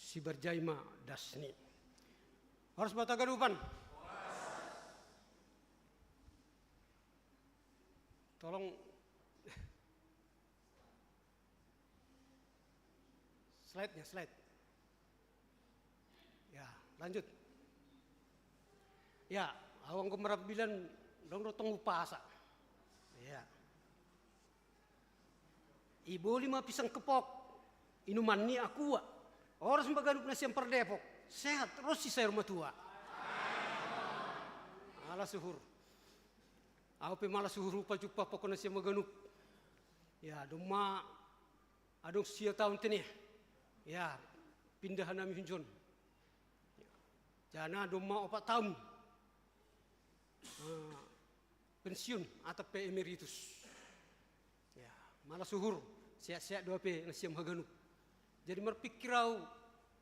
Si berjaima dasni. Harus bata gadupan. Tolong slide. Ya, lanjut. Ya, awang kumarabilan dong rotong upasa. Ya. Ibu 5 pisang kepok. Inuman ni aqua. Orang sebagai nasi yang perdepok sehat terus si saya rumah tua. Ala suhur. Aku pemala suhur rupa jupa pokok nasi maganup. Ya doma adong sia tahun teni. Ya pindahan nami hunjon. Jana doma 4 tahun. Pensiun atau pe emeritus. Ya malah suhur siap-siap 2 pe nasi maganup. Jadi merpikirau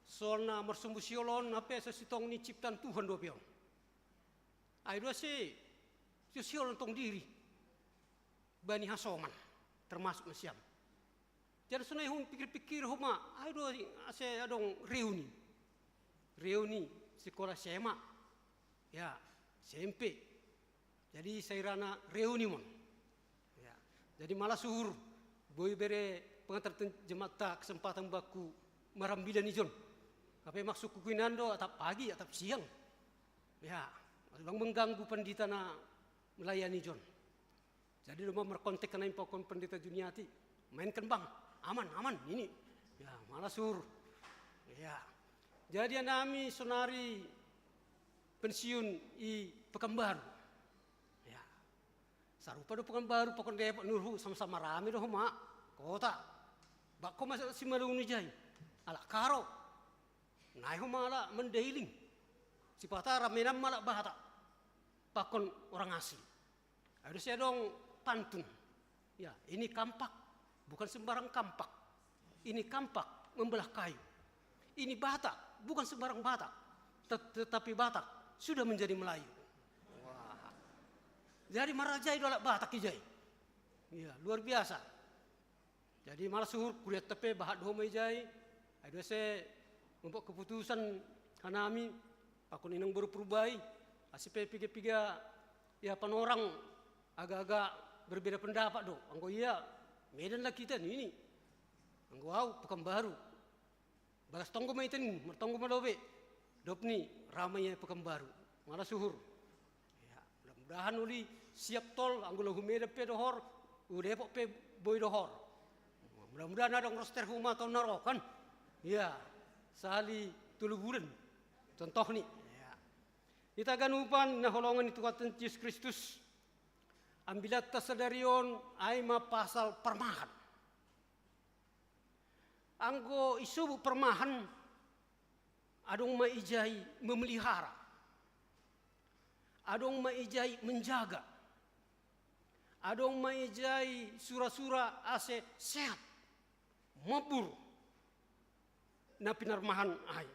soalna mersumbu siolon apa sesitong ni ciptaan Tuhan dua pion. Ayo si siolon tong diri bani hasoman termasuk nasiam. Jadi sunai hum pikir-pikir huma ayo ase adong reuni sekolah SMA ya SMP. Jadi saya rana reuni mon. Ya. Jadi malah suhur boy bere pengantar jemaat kesempatan baku marambilan ijon. Apa maksud kuinando atap pagi atap siang. Ya, bang mengganggu pendeta na melayani jon. Jadi rumah merkontek kena impokon pendeta Juniati. Mainkan bang, aman ini. Ya, malah sur. Ya. Jadi nami sonari pensiun i Pekanbaru. Ya. Sarupa do Pekanbaru pokon depok nurhu sama-sama rame do mak kota. Bako masuk si malung ni jai, ala karo, naik malah mendailing, si patara menam malah bahata, pakon orang asli. Harus saya dong pantun, ya ini kampak, bukan sembarang kampak, ini kampak membelah kayu, ini Batak, bukan sembarang Batak, tetapi Batak sudah menjadi Melayu. Wah, jadi Marajai dolak Batak kijai, ya luar biasa. Jadi malah suhur kuliah tepe bahat domai jai. Ada saya untuk keputusan hanami pakun inang baru perubai. Asipe piga-piga ya panorang agak-agak berbeda pendapat do. Anggo iya Medan lah kita ini. Anggo au Pekanbaru. Bagas tonggo mai ten, mertonggo madobe. Dop ni ramainya Pekanbaru. Malah suhur. Ya, mudah-mudahan uli siap tol anggo lahu meda pe dohor, Depok pe boy dohor. Mudah-mudahan ada roster huma atau narokan. Ya, sehari 3 bulan. Contoh nih. Ya. Kita ganupan na holongan itu Tuhan Yesus Kristus. Ambilat tasadarion aima pasal permahan. Anggo isubu permahan adong maijai memelihara. Adong maijai menjaga. Adong maijai sura-sura ase sehat. Mabur na pinarmahan ay.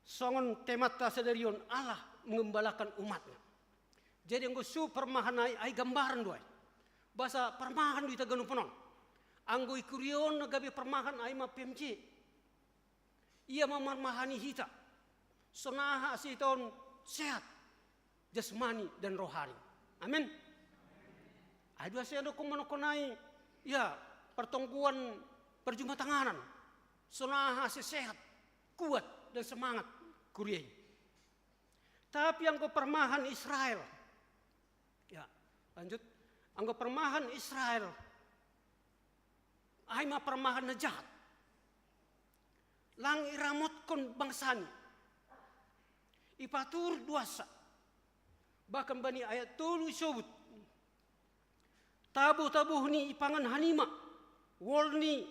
Songon temat tasadarion Allah mengembalakan umatnya. Jadi anggo su permahan ay gambaran doy. Bahasa permahan du ita ganu penon. Anggo ikurion gabe permahan ay ma PMJ. Ia memarmahani hita. Sonaha asiton sehat jasmani dan rohani. Amin. Ay dua saya do kumanokonai ya pertongguan perjumpa tanganan. Sonaha sehat, kuat dan semangat kuriai. Tapi anggo permahan Israel. Ya, lanjut. Anggo permahan Israel. Ay ma permahan na jahat. Lang iramot kon bangsani. Ipatur duasa. Bahkan bani ayat tulu sobut. Tabuh-tabuh ni ipangan hanima. Wol ni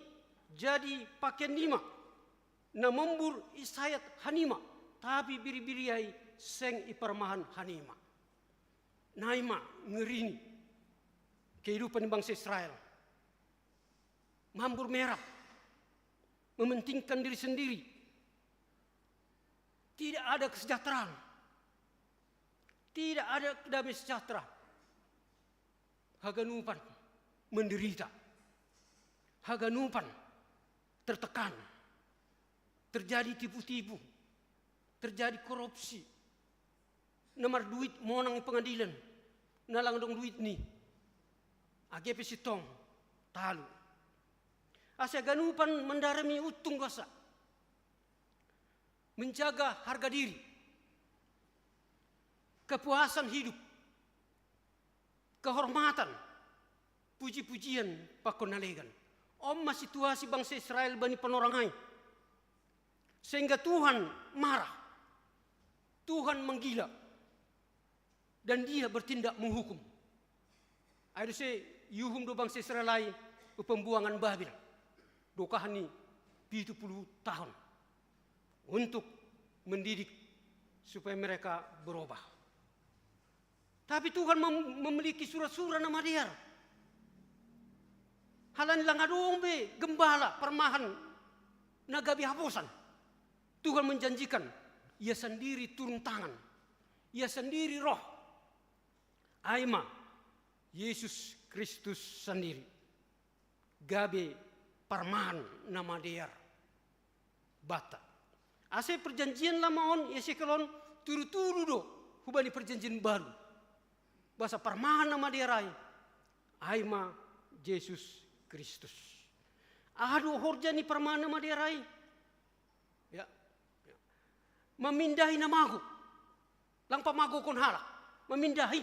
jadi pakaian lima. Na membur isayat hanima. Tapi biri-biriai seng iparmahan hanima. Naima ngerini. Kehidupan bangsa Israel. Mambur merah. Mementingkan diri sendiri. Tidak ada kesejahteraan. Tidak ada damai sejahtera. Haganupan menderita. Haganupan tertekan. Terjadi tipu-tipu. Terjadi korupsi. Nomor duit monang pengadilan. Nalang dong duit ni. AGP sitong. Talu. Asya ganupan mendarami utung rasa. Menjaga harga diri. Kepuasan hidup. Kehormatan. Puji-pujian pakonalegan. Omma situasi bangsa Israel bani penorangai. Sehingga Tuhan marah. Tuhan menggila. Dan dia bertindak menghukum. Ayo se yuhum do bangsa Israel lain pembuangan Babil. Dokahan ni 70 tahun. Untuk mendidik supaya mereka berubah. Tapi Tuhan memiliki surat-surat nama dia. Halan lang adong be gembala permahan nagabi hapusan. Tuhan menjanjikan ia sendiri turun tangan. Ia sendiri roh. Aima Yesus Kristus sendiri. Gabe permahan nama dia. Bata. Ase perjanjian lama on ya sekelon turu-turu do hubani perjanjian baru. Bahasa permahan nama dia rai. Aima Yesus Kristus. Aduh horjani permahan nama dia rai. Ya. Memindahi namaku. Lang pamago kon halak. Memindahi.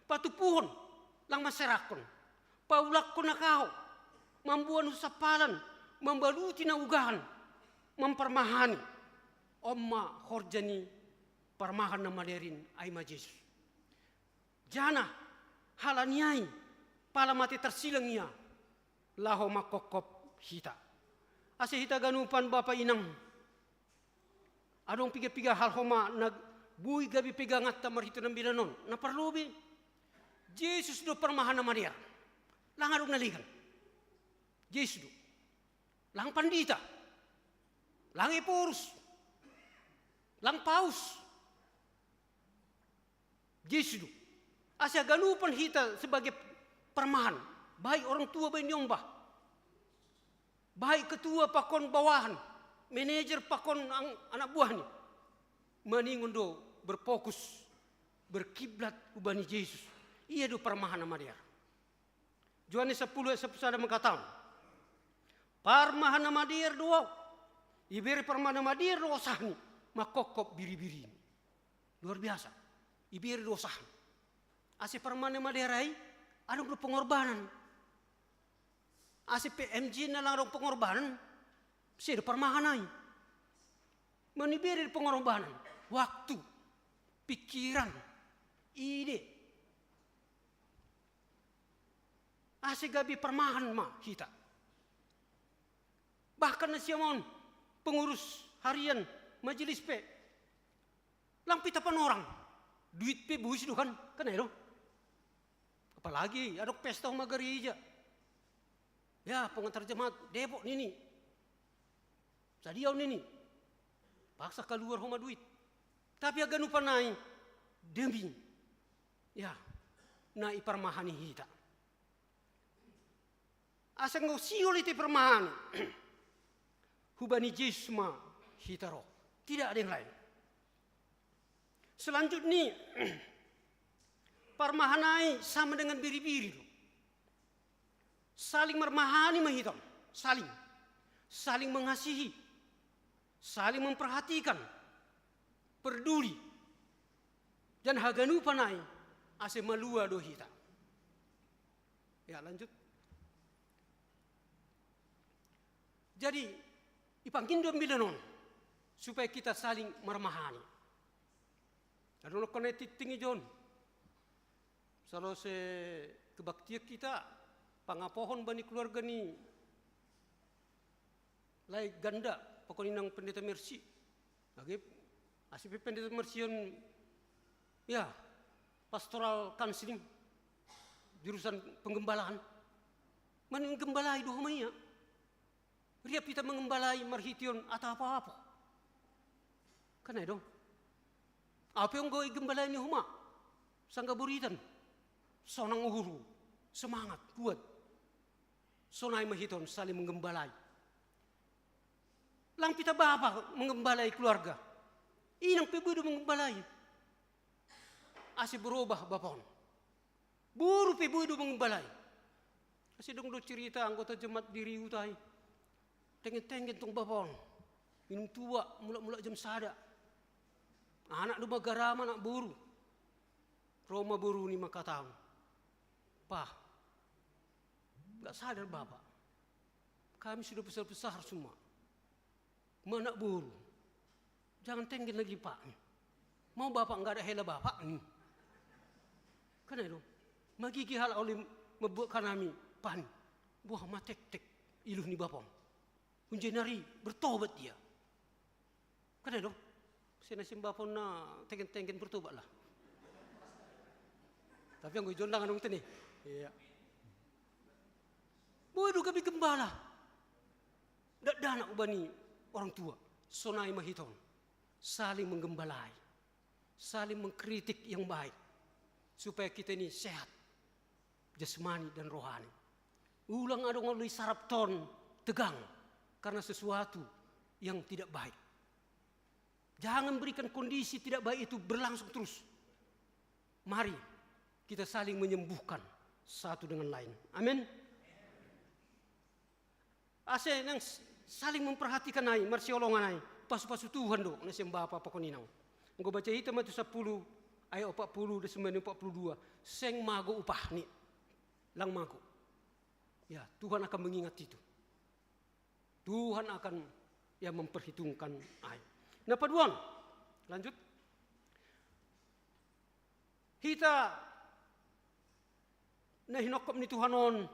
Patupuhon. Lang maserakon. Paulak kon nakao. Mambuan usapalan. Membaluti na ugahan. Mempermahani. Omma horjani permahan nama derin aima Yesus. Jana halaniai pala mati tersilang ia. Laho makokop hita. Ase hita ganupan bapa inang. Adong piga-piga hal homa nag bui gabi pegangat tamar hito ng bilanon. Na parlobi. Yesus do permahan nama dia. Lang adong naligan. Yesus do. Lang pandita. Lang ipurus. Lang paus. Yesus do. Asya ganupan hita sebagai permahan. baik orang tua baik nyombah, baik ketua pakon bawahan, manajer pakon anak buah ni, maningundo berfokus, berkiblat ubani Yesus. Iya do permahan nama dia. Yohanes 10 ayat 11 mengatakan, parmahan nama dia doa, iberi parmahan nama dia doa sahni, makokop biri-biri. Luar biasa. Iberi doa sahni. Ase parmahan nama dia rai, ada pengorbanan. Ase PMG na lang pengorbanan, siya parmahan ay. Maniberi pengorbanan, waktu, pikiran, ide. Ase gabi permahan ma kita. Bahkan na siya mon pengurus harian majelis pe. Lampita pan orang. Duit pe buis do kan ero. Apalagi ada pesta uma gereja. Ya pengantar jemaat Depok nini. Sadiau nini. Paksa keluar homa duit. Tapi agak lupa naik demi. Ya, na iparmahani kita. Asang ngau siul itu permahani. Hubani jisma hitaro. Tidak ada yang lain. Selanjutnya, parmahanai sama dengan biri-biri. Saling mermahani mahitam. Saling mengasihi. Saling memperhatikan. Peduli. Dan haganu panai. Ase malua do hita. Ya lanjut. Jadi, ipangkindo milanon supaya kita saling mermahani. Ada lo konetik tinggi John. Kalau se kebaktian kita pangapohon bani keluarga ni lai ganda pokoninang pendeta Mercy. Lagi asip pendeta Mercy ya pastoral counseling jurusan penggembalaan. Menggembalai doa maya. Dia kita mengembalai marhition atau apa-apa. Kan dong. Apa yang gue gembalai ni huma? Sangga buritan. Sonang uhuru. Semangat, kuat. Sonai mahiton saling menggembalai. Lang pita bapa mengembalai keluarga. Inang pebudu mengembalai. Asih berubah bapon. Buru pebudu mengembalai. Asih dong do cerita anggota jemaat diri utai. Tengen-tengen tong bapon. Minum tua mula-mula jam sada. Anak lu magarama nak buru. Roma buru ni makatang. Pak, gak sadar bapak. Kami sudah besar-besar semua. Mana buru. Jangan tengen lagi pak. Mau bapak enggak ada hela bapak ni. Kan itu. Magigi hal oleh membuat kami pan. Buah matek-tek iluh ni bapon. Unjenari bertobat dia. Kan itu. Saya nasim bapon na tengen-tengen bertobat lah. Tapi yang gue jondang dong tadi. Iya. Bodoh kami gembala. Dak dana ubani orang tua. Sonai mahiton. Saling menggembalai. Saling mengkritik yang baik. Supaya kita ini sehat. Jasmani dan rohani. Ulang adong oleh sarap ton tegang. Karena sesuatu yang tidak baik. Jangan berikan kondisi tidak baik itu berlangsung terus. Mari kita saling menyembuhkan satu dengan lain. Amin. Ase yang saling memperhatikan ai, marsiolongan ai, pasu-pasu Tuhan do, nasem bapa pakoninang. Engko baca hitam itu 10 ayat 40 dan 42. Seng mago upah ni. Lang mago. Ya, Tuhan akan mengingat itu. Tuhan akan memperhitungkan ai. Nah, paduan. Lanjut. Kita nah hinokop ni Tuhanon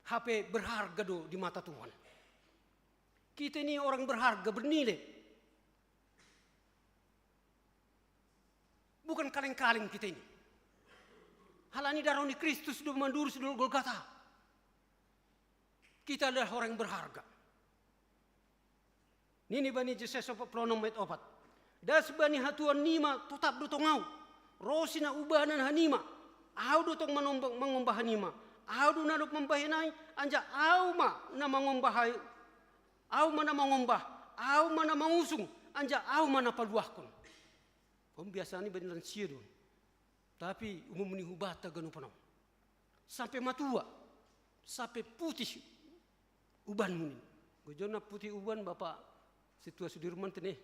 HP berharga do di mata Tuhan. Kita ini orang berharga, bernilai. Bukan kaleng-kaleng kita ini. Halani daroni Kristus do mandurus do Golgota. Kita adalah orang yang berharga. Nini bani Yesus 40 ayat 4. Das bani hatuan nima tetap do tongau. Rosina ubanan hanima. Au do tong mengombah hanima. Adu nadok membahinai anja au ma na mangombahai. Au mana mangombah, au mana mangusung, anja au mana paluahkon. Pembiasaan ini beneran siedo. Tapi umum ni hubata ganu panau. Sampai matua, sampai putih uban muni. Gojona putih uban Bapak Situa Sudirman teneh.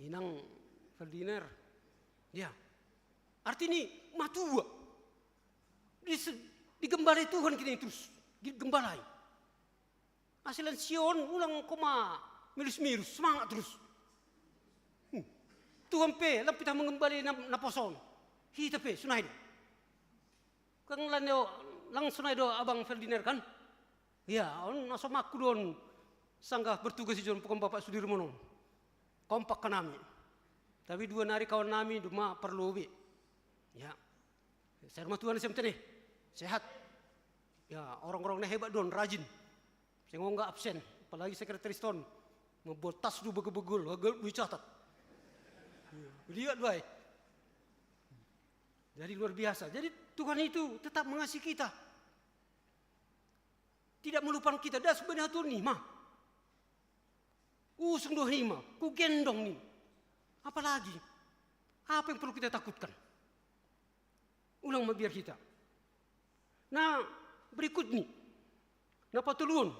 Inang Ferdinand. Ya. Artinya matua. Digembalai Tuhan kita terus. Digembalai. Asilan Sion ulang koma mirus-mirus. Semangat terus. Tuhan pe lang kita mengembali na poson. Hita pe sunai do. Kang lang sunai do Abang Ferdinand kan? Ya, on nasomakku don sanggah bertugas di John pokon Bapak Sudirman. Kompak kan nami. Tapi dua nari kawan nami cuma perlu be. Ya. Saya rumah Tuhan sem teneh. Sehat. Ya, orang-orangnya hebat don, rajin. Saya nggak absen, apalagi sekretaris ton. Membuat tas dulu begul-begul, dicatat. Lihat baik. Jadi luar biasa. Jadi Tuhan itu tetap mengasihi kita. Tidak melupakan kita. Dan sebenarnya Tuhan nih, mah. Usung doh nih, mah. Ku gendong nih. Apalagi? Apa yang perlu kita takutkan? Ulang biar kita. Nah, berikut nih. Napa tulun?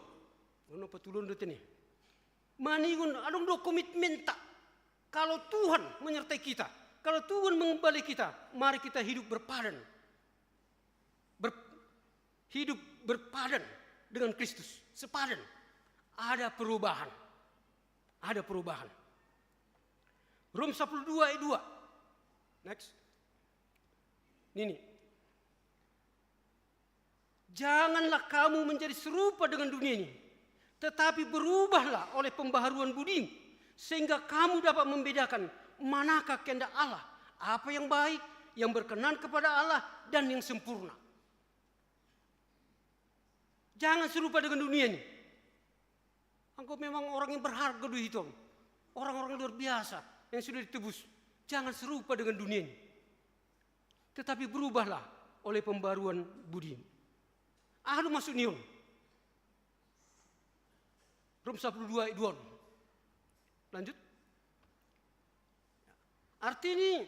Napa tulun dut ini? Manigun adong do komitmen tak. Kalau Tuhan menyertai kita, kalau Tuhan mengembali kita, mari kita hidup berpadan. Hidup berpadan dengan Kristus, sepadan. Ada perubahan. Ada perubahan. Rom 12 ayat 2. Next. Ini. Janganlah kamu menjadi serupa dengan dunia ini, tetapi berubahlah oleh pembaharuan budimu, sehingga kamu dapat membedakan manakah kehendak Allah, apa yang baik, yang berkenan kepada Allah, dan yang sempurna. Jangan serupa dengan dunia ini. Engkau memang orang yang berharga di hitung, orang-orang luar biasa yang sudah ditebus. Jangan serupa dengan dunia ini, tetapi berubahlah oleh pembaruan budimu. Ahlu masuk niun. Rom 12 ayat 2. Lanjut. Artinya,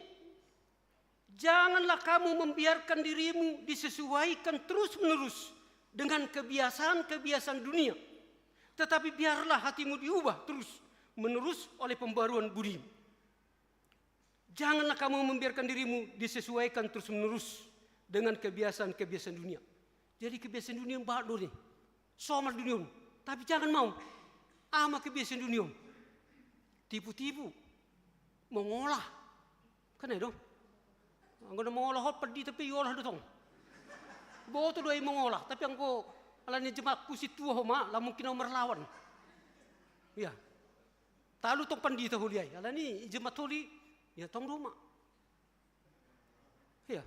janganlah kamu membiarkan dirimu disesuaikan terus-menerus dengan kebiasaan-kebiasaan dunia. Tetapi biarlah hatimu diubah terus-menerus oleh pembaruan budimu. Janganlah kamu membiarkan dirimu disesuaikan terus-menerus dengan kebiasaan-kebiasaan dunia. Jadi kebiasaan dunia baru nih. Somar dunia. Tapi jangan mau ama kebiasaan dunia. Tipu-tipu. Mengolah. Kan ya dong. Anggo mengolah hot perdi tapi yolah dong. Boto doai mengolah, tapi anggo alani jemaat kusi tua homa lah mungkin nomor lawan. Ya. Talu tong pandita huliai. Alani jemaat holi ya tong rumah. Ya.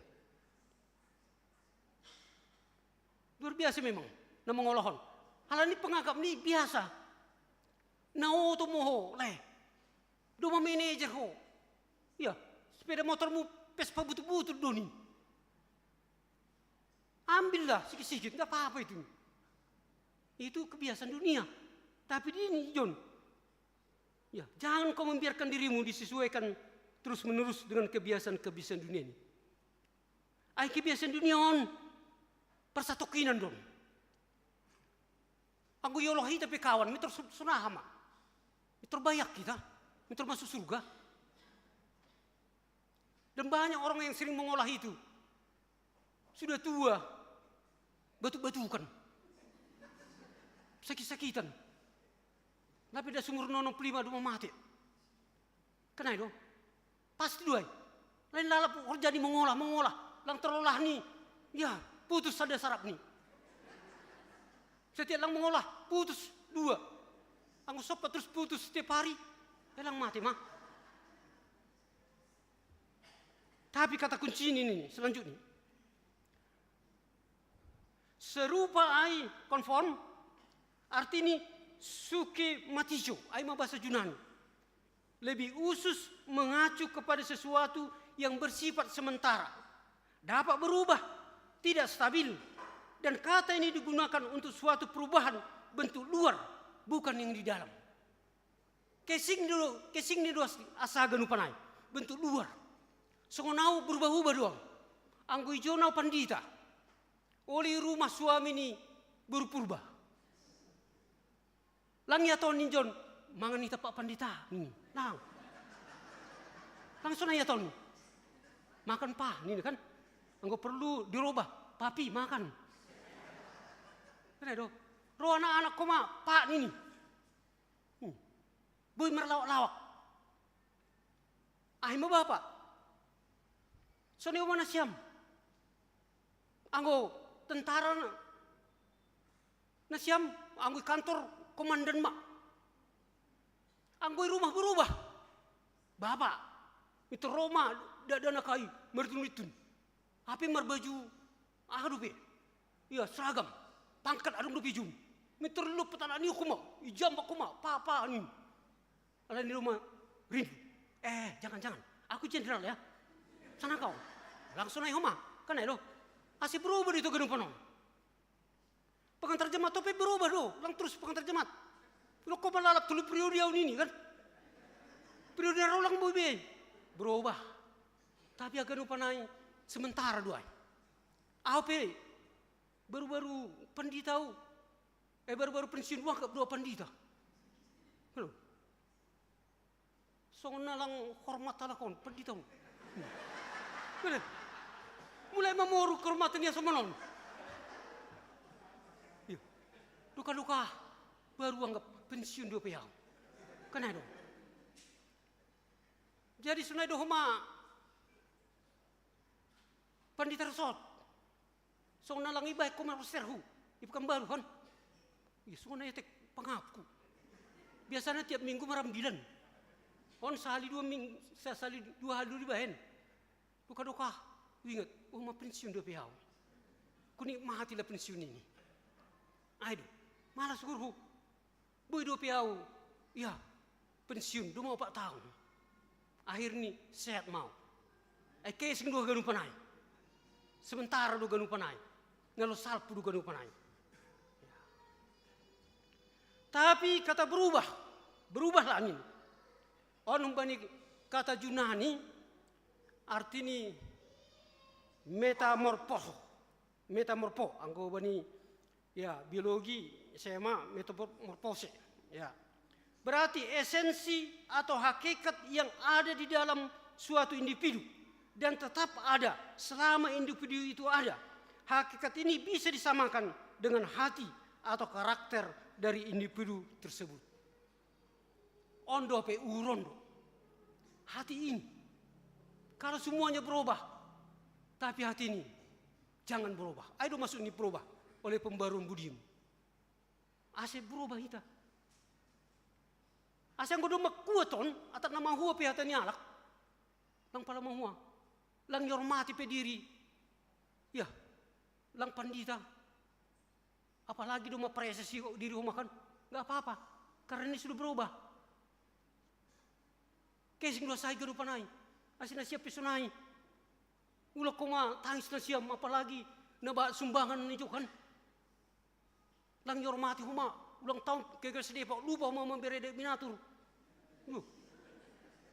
Luar biasa memang, na mengolahon. Hal ini penganggap ni biasa. Na auto moho, leh. Doma manajer ho. Ya, sepeda motormu Vespa butuh-butuh doni. Ambillah sikit-sikit, enggak apa-apa itu. Itu kebiasaan dunia. Tapi ini John. Ya, jangan kau membiarkan dirimu disesuaikan terus-menerus dengan kebiasaan-kebiasaan dunia ini. Ay kebiasaan dunia on. Persatukinan dong. Aku yolohi tapi kawan, mitur sunahama. Mitur bayak kita, mitur masuk surga. Dan banyak orang yang sering mengolah itu. Sudah tua, batuk-batukan. Sakit-sakitan. Tapi dah sumur nonong pelima dua mati. Kenapa dong? Pasti dua. Lain lalap jadi mengolah. Lang terolah nih. Ya. Putus ada sarap nih. Setiap lang mengolah, putus 2. Ang sopat terus putus setiap hari. Lang mati mah. Tapi kata kunci ini selanjutnya. Serupa ai konform. Artinya suke matijo. Ai mah bahasa Yunani. Lebih usus mengacu kepada sesuatu yang bersifat sementara. Dapat berubah. Tidak stabil, Dan kata ini digunakan untuk suatu perubahan bentuk luar, bukan yang di dalam. Kesing ni do asaga nupanai, bentuk luar. Songonau berubah-ubah doang. Anggo ijonau pandita. Oli rumah suami ni berubah. Lang ya ton ninjon mangan ni tapak pandita ni. Langsung ya ton. Makan pa ni kan. Anggo perlu dirubah, papi makan. Kan do. Ro anak-anak koma pak ni. Boy merlawak-lawak. Ay mo bapak. So ni umana siyam. Anggo tentara na siyam, anggo kantor komandan mak. Anggo rumah berubah. Bapak, itu Roma dana kai mertun-itun. Api merbaju adupe. Iya seragam. Pangkat adung dupi jum. Miterlu petana ni kuma, ijamba kuma, papa ni. Ala di rumah rin. Jangan. Aku jenderal ya. Sana kau. Langsung naik homa. Kan lo. Asih berubah itu gedung penon. Pengantar jemaat tope berubah do. Lang terus pengantar jemaat. Lo kau melalap dulu periode ini kan. Periode rolang bube. Berubah. Tapi agak lupa naik sementara doa. Apa? Baru-baru pandita. Baru-baru pensiun wah ke dua pandita. Halo. Songna lang hormat ala kon pandita. Halo. Mulai memoru kehormatan dia sama non. Luka-luka baru anggap pensiun dua pihak. Kan ada. Jadi sunai dohoma pandita resort. Song nalang ibai ko marusterhu. Ibukan baru kan. Sunai tek pangapku. Biasanya tiap minggu marambilan. On sehari 2 minggu, sehari 2 hari dulu dibahen. Luka-luka. Ingat, ma pensiun dua pihak. Kunikmatilah pensiun ini. Aduh, malas guru. Boy dua pihak. Ya, pensiun 24 tahun. Akhir ni sehat mau. Kesing dua ganu panai. Sementara dua ganu panai. Ngalo salpu dua ganu panai. Ya. Tapi kata berubah. Berubahlah angin. Onum bani kata Yunani artinya metamorpo, anggo bani ya biologi SMA metamorfose ya. Berarti esensi atau hakikat yang ada di dalam suatu individu dan tetap ada selama individu itu ada. Hakikat ini bisa disamakan dengan hati atau karakter dari individu tersebut. Ondo pe urondo. Hati ini kalau semuanya berubah tapi hati ini jangan berubah. Ayo masuk ini berubah oleh pembaruan budimu. Asal berubah kita. Asal ngodo makuaton atat nama hua pe hatani alak. Lang pala mahua. Lang yormati pe diri. Ya. Lang pandita. Apalagi do mapresesi diri rumah kan. Enggak apa-apa. Karena ini sudah berubah. Kesing dua saya geru panai. Asal siap pesunai. Ulah koma tangis na siam apalagi naba sumbangan ni kan. Lang yormati huma ulang tahun kegal sedih pak lupa huma memberi dek binatur.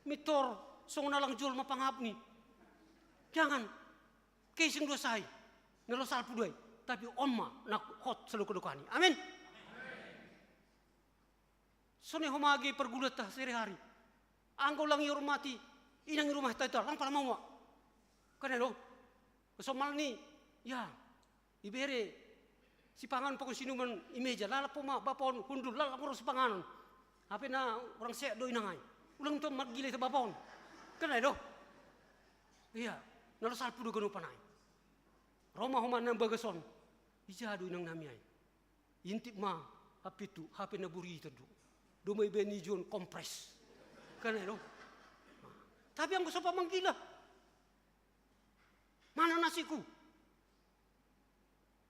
Mitor song na lang jual mapangap ni. Jangan kesing dua saya nelo salpu dua tapi onma nak hot selalu kedukani. Amin. Sone huma agi pergulat tah sehari-hari. Anggo lang yormati inang rumah tata lang pala mau. Kan lo, somal ni, ya, ibere si pangan pokok sinuman imeja, lala poma bapon hundul, lala pura si panganan. Apa na orang sehat do inangai, ulang tu mat gile te bapon, kan lo, iya, nalo salpu do ganu panai. Roma homa nang bagason, ija do inang namiai. Intip ma, hapitu, hapi na buri itu do may beni jon kompres, kan lo. Tapi ang gusto pa manggila. Mana nasiku?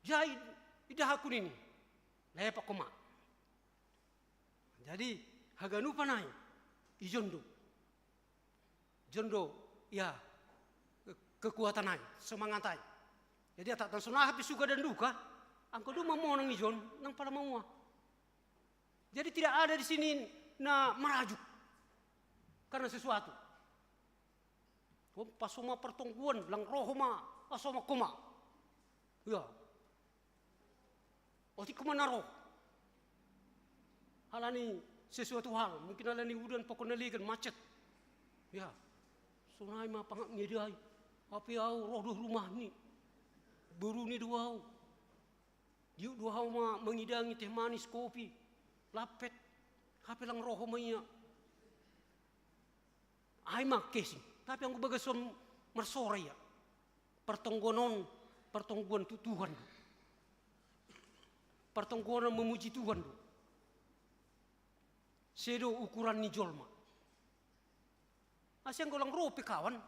Jai idah aku ini. Lepak koma. Jadi haganu panai ijondo. Jondo ya kekuatan ai, semangat ai. Jadi tak tansunah habis suka dan duka, Angko do mamonang ni John nang pala mamua. Jadi tidak ada di sini na merajuk karena sesuatu. Pasoma pertongguan lang rohoma asoma koma. Ya. Oti kemana roh? Halani sesuatu hal, mungkin halani udan pokonaligan macet. Ya. Sunai ma pangak ngedai. Api au roh duh rumah ni. Buru ni dua au. Diuk dua au ma mengidangi teh manis kopi. Lapet. Hape lang roh maya. Ai mak kesi. Tapi ang bagason marsore ya. Pertongguan Tuhan. Pertongguan memuji Tuhan. Sedo ukuran ni jolma. Asyang golang rope kawan.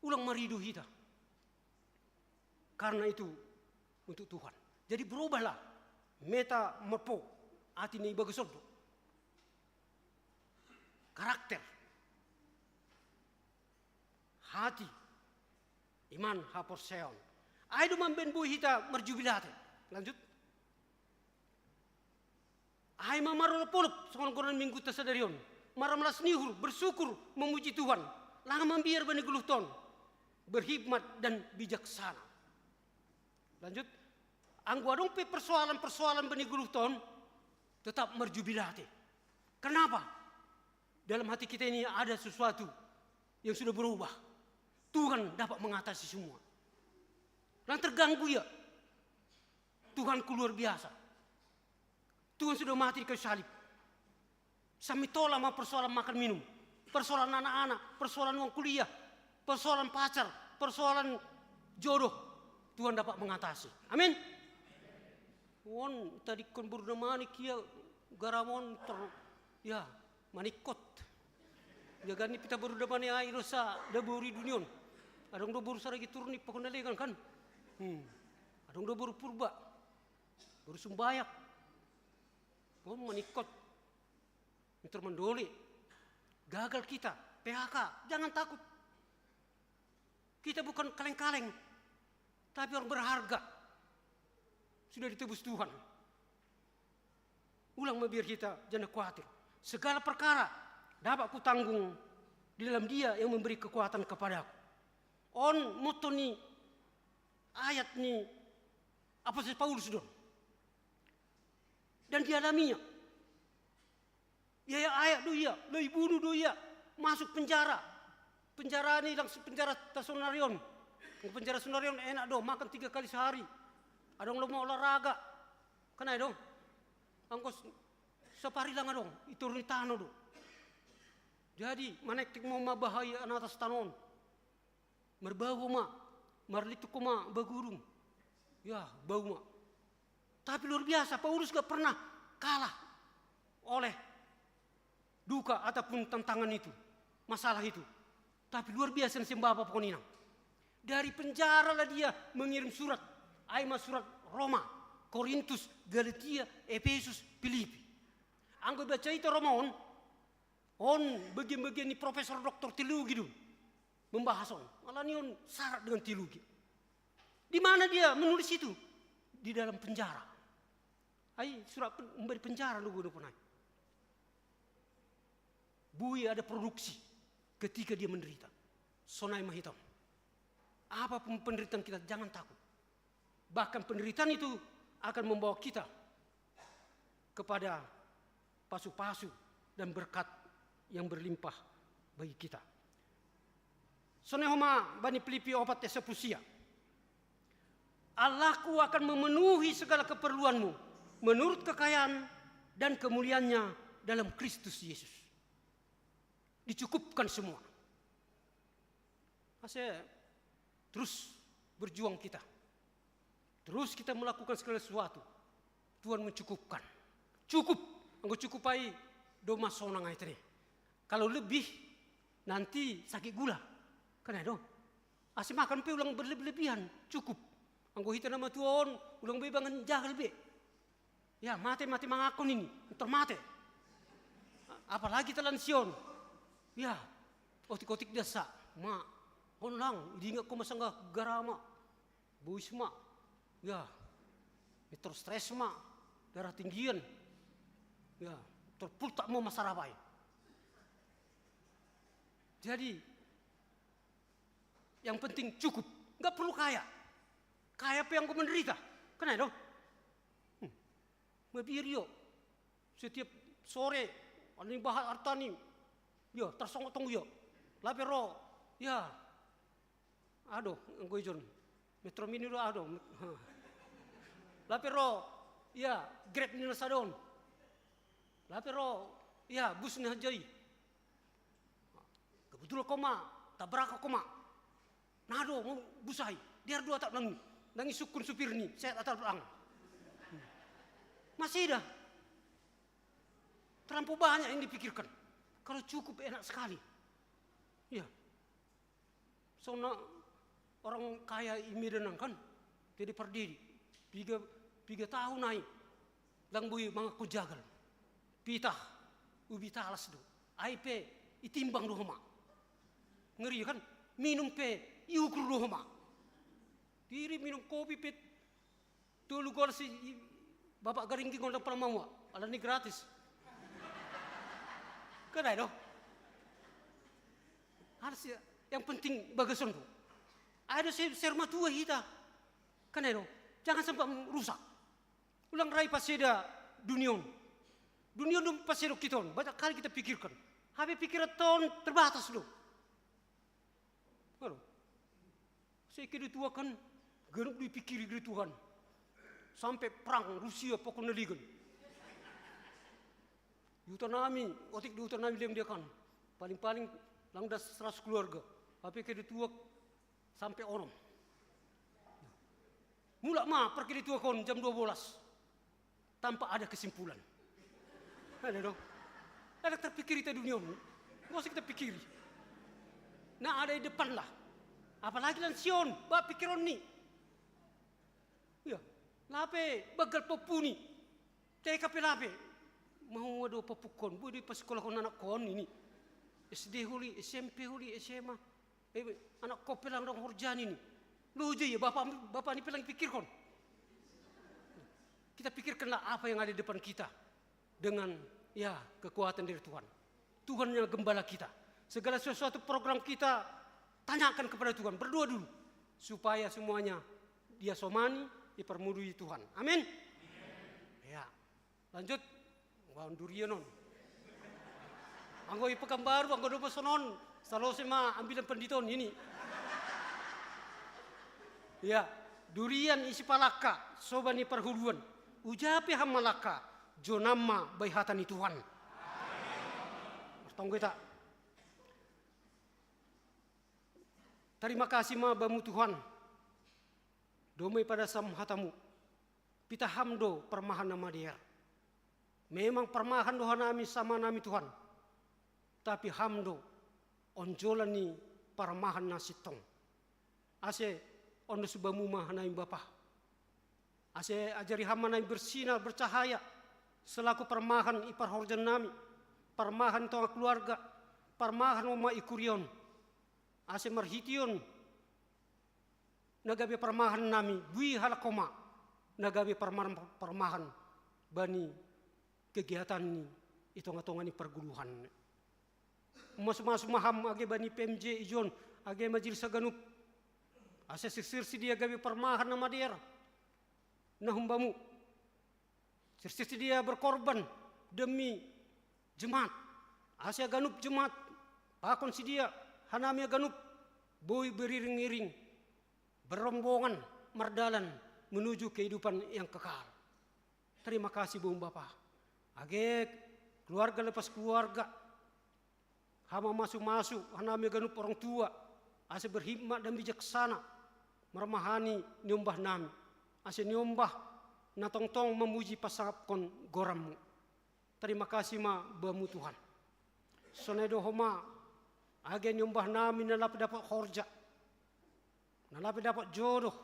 Ulang maridu kita. Karena itu untuk Tuhan. Jadi berubahlah. Meta merpo. Ati ni bagason. Karakter. Hati, iman, haporseon. Aido mamben bui hita merjubilate. Lanjut. Ai mamarol poluk songon minggu tasadarion. Maramlas nihur bersyukur memuji Tuhan. Langa mambiar bani guluhton. Berhikmat dan bijaksana. Lanjut. Angguadong pe persoalan-persoalan bani guluhton tetap merjubilate. Kenapa? Dalam hati kita ini ada sesuatu yang sudah berubah. Tuhan dapat mengatasi semua. Dan terganggu ya. Tuhanku luar biasa. Tuhan sudah mati di kayu salib. Sampai tolak sama persoalan makan minum. Persoalan anak-anak. Persoalan uang kuliah. Persoalan pacar. Persoalan jodoh. Tuhan dapat mengatasi. Amin. Won tadi kon burdamani kia garamon ya manikot. Jagani pita burdamani airo sa daburi dunion. Adong do buru saragi turun ni pakonalegan kan. Adong do buru purba. Buru sumbayak. Won manikot. Minter mendoli. Gagal kita. PHK. Jangan takut. Kita bukan kaleng-kaleng. Tapi orang berharga. Sudah ditebus Tuhan. Ulang biar kita jangan khawatir. Segala perkara dapat ku tanggung di dalam Dia yang memberi kekuatan kepadaku. On moto ni ayat ni apa sih Paulus don. Dan dialaminya. Ya ayat do ya, lo bunuh do ya, masuk penjara. Penjara ni langsung penjara Tasonarion. Penjara Sonarion enak do, makan 3 kali sehari. Adong lo mau olahraga. Kan dong. Angkos separi lang adong, iturun tano do. Jadi manektik mau mabahaya atas tanon. Merbau ma, marlitu kuma bagurung. Ya, bau ma. Tapi luar biasa, Paulus gak pernah kalah oleh duka ataupun tantangan itu, masalah itu. Tapi luar biasa sembah apa pokoknya. Dari penjara lah dia mengirim surat. Aima surat Roma, Korintus, Galatia, Efesus, Filipi. Anggo baca itu Roma on bagian-bagian ni profesor doktor teologi dulu. Membahas malah nion syarat dengan teologi. Di mana dia menulis itu? Di dalam penjara. Surat memberi penjara lu gue punai. Bui ada produksi ketika dia menderita. Sonai mahitam. Apapun penderitaan kita jangan takut. Bahkan penderitaan itu akan membawa kita kepada pasu-pasu dan berkat yang berlimpah bagi kita. Sonehoma bani Filipi opat tesepusia. Allahku akan memenuhi segala keperluanmu menurut kekayaan dan kemuliaannya dalam Kristus Yesus. Dicukupkan semua. Saya terus berjuang kita. Terus kita melakukan segala sesuatu. Tuhan mencukupkan. Cukup. Anggo cukupai doma sonang itu nih. Kalau lebih nanti sakit gula. Kan dong. Asih makan pe ulang berlebihan. Cukup. Anggo hita nama Tuhan ulang bebangan jagal be. Ya mati mangakon ini. Ntar mati. Apalagi telansion. Ya, otik-otik dasa, ma, onlang, diingat ko masangga garama, buisma, ya, Metro stres ma, darah tinggian. Ya, terpul tak mau masalah baik. Jadi, yang penting cukup, nggak perlu kaya. Kaya apa yang kau menderita, kena dong. Mabirio, setiap sore, aning bahat artani, ya tersongok tunggu ya. Lapero, ya, aduh, gue jon, Metro Mini do aduh. Lapero, ya, Grab ni nasadon. Lapero, ya, bus ni hajai. Kebetulan koma, tabraka koma. Nado mau busai, dia dua tak nangi sukun supir ni, saya tak terang. Masih dah. Terlampau banyak yang dipikirkan. Kalau cukup enak sekali. Ya. Soalnya orang kaya imidan kan, jadi perdiri. 3 tahun naik. Lang bui mengaku jagal. Pitah, ubi talas do. IP itimbang do homa. Ngeri kan? Minum pe iukur do homa. Diri minum kopi pe dulu gol si bapak garingki gondang pelamawa. Ala ni gratis. Kedai do. Harus yang penting bagason do. Ada serma tua kita. Kedai do. Jangan sampai rusak. Ulang rai paseda dunia. Dunia dum paseda kiton. Banyak kali kita pikirkan. Habis pikiran ton terbatas do. Halo. Saya kira tua kan genuk dipikiri dari Tuhan. Sampai perang Rusia pokoknya ligan. Yutanami, otik di Yutanami yang dia kan. Paling-paling langdas 100 keluarga. Tapi kira tua sampai orang. Mula pergi di tua kon jam 12. Tanpa ada kesimpulan. Ada dong. Ada terpikir kita dunia ini. Nggak usah kita pikiri. Nah ada di depan lah. Apalagi lansion, bak pikiran ni. Ya, lape bagal popuni. TKP lape. Mau ada popukon, boleh pas sekolah kon anak kon ini. SD huli, SMP huli, SMA. Anak kau pelang dong horjan ini. Lu je ya bapak ni pelang pikir kon. Kita pikirkanlah apa yang ada di depan kita dengan ya kekuatan dari Tuhan. Tuhan yang gembala kita. Segala sesuatu program kita tanyakan kepada Tuhan, berdoa dulu supaya semuanya dia somani, dipermudui Tuhan. Amin. Ya. Lanjut. Wan durianon. Anggo ipekan baru, anggo dopo sonon, selalu sema ambilan penditon ini. Ya, durian isi palaka, sobani perhuluan. Ujapi hamalaka, jonama bayhatani Tuhan. Bertanggung kita. Terima kasih ma bamu Tuhan. Domai pada samhatamu. Pita hamdo permahan nama dia. Memang permahan doa nami sama nami Tuhan. Tapi hamdo onjolan ni permahan nasitong. Ase ondo subamu mah nami Bapa. Ase ajari hama nami bersinar bercahaya. Selaku permahan ipar horjan nami. Permahan tonga keluarga. Permahan oma ikurion. Ase marhition nagabe permahan nami bui halakoma nagabe permahan bani kegiatan ni itonga-tonga ni perguluhan mas maham age bani PMJ ijon age majelis ganup ase sirsi dia gabe permahan nama dia nahumbamu sirsi dia berkorban demi jemaat ase ganup jemaat pakon si dia hanami ganup boy beriring-iring berombongan merdalan menuju kehidupan yang kekal. Terima kasih Bung Bapak. Age keluarga lepas keluarga hama masuk-masuk hanami ganup orang tua ase berhikmat dan bijaksana mermahani nyombah nami ase nyombah natong-tong memuji pasapkon gorammu. Terima kasih ma bamu Tuhan. Sonedo homa age nyombah nami nalapi dapat horja, nalapi dapat jodoh,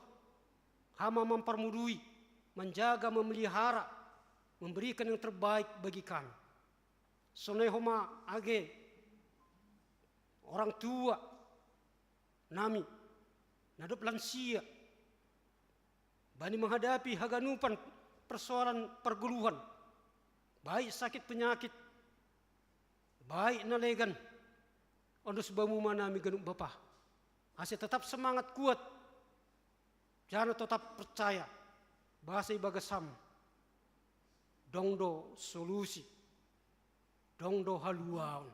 hama mempermudui, menjaga, memelihara, memberikan yang terbaik bagi kami. Sonehoma age orang tua nami, nadop lansia, bani menghadapi haganupan persoalan perguluhan, baik sakit penyakit, baik nalegan, ondos bamu manami ganuk bapa. Ase tetap semangat kuat, jangan tetap percaya, bahasa ibagasam, dongdo solusi, dongdo haluaun.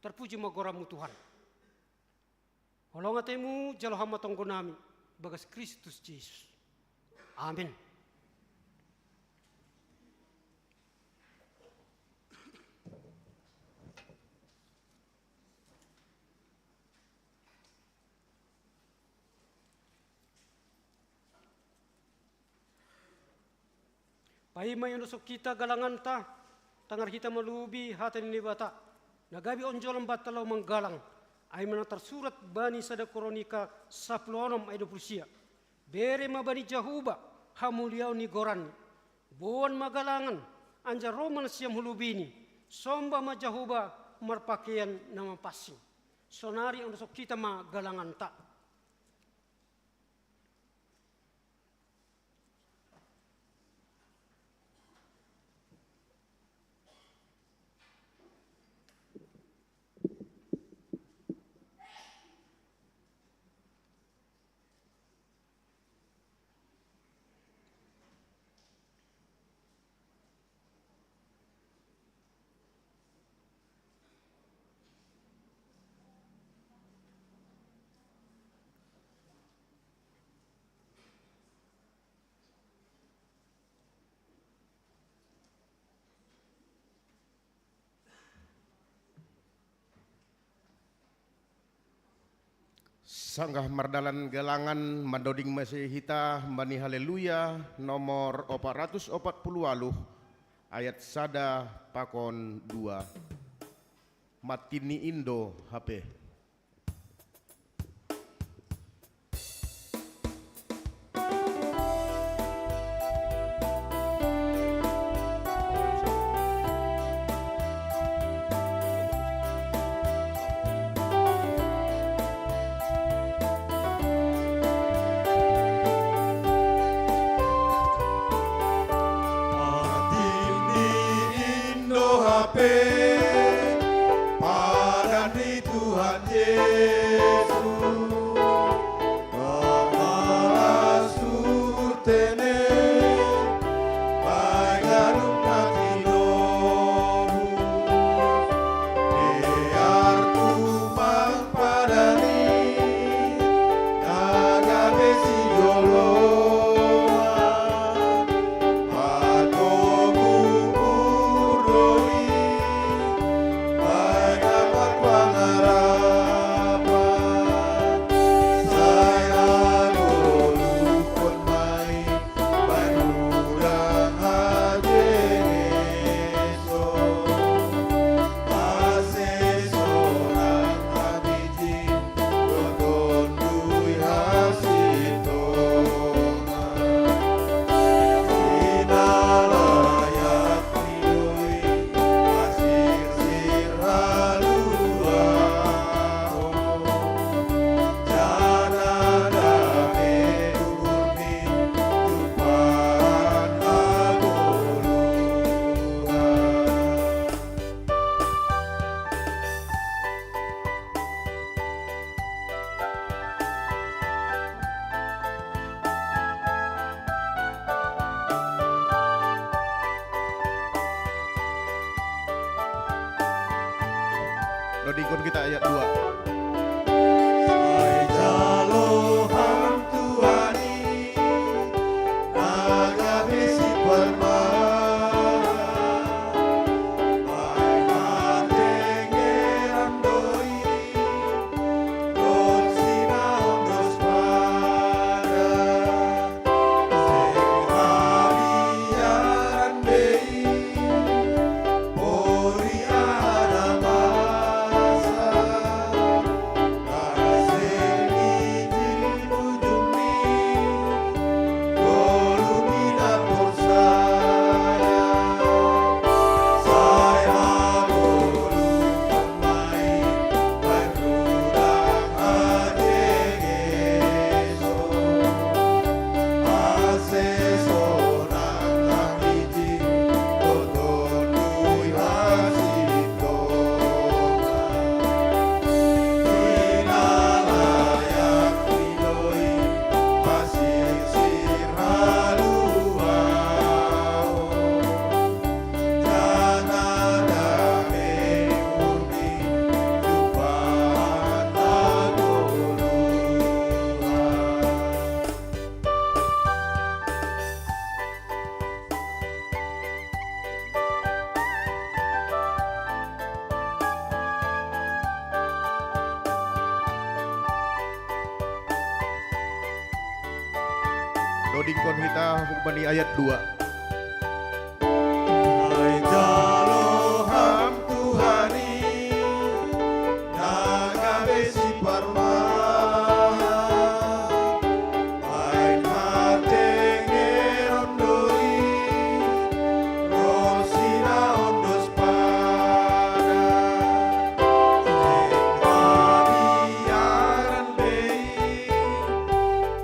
Terpuji magoramu Tuhan. Holongatemu jalo hama tonggonami, bagas Kristus Yesus. Amin. Paimay unusok kita galangan ta, tangar kita melubi hati ni bata. Nagabi onjolam batalaw manggalang, ay menantar surat bani sada kronika 10 ay 20. Bere mabani Jahuba, hamuliaw ni goran. Buwan magalangan, anja roman siyam hulubini, somba ma Jahuba marpakaian na mapasing. Sonari unusok kita magalangan ta. Sanggah mardalan galangan mandoding masihita bani haleluya nomor 440 ayat sada pakon 2 matini Indo HP. Padani Tuhan Yesus, Kemala surtene, Baigarum natinomu, Dear tumang padani, Naga besi joloan, Patogu murdoi, Dodikon kita ayat 2. Ori ada masa dingkon hita humbani ayat 2. Hai Jaloham Tuhani naga besi parma baik matenge rondoi rosina ondos pada biaran bei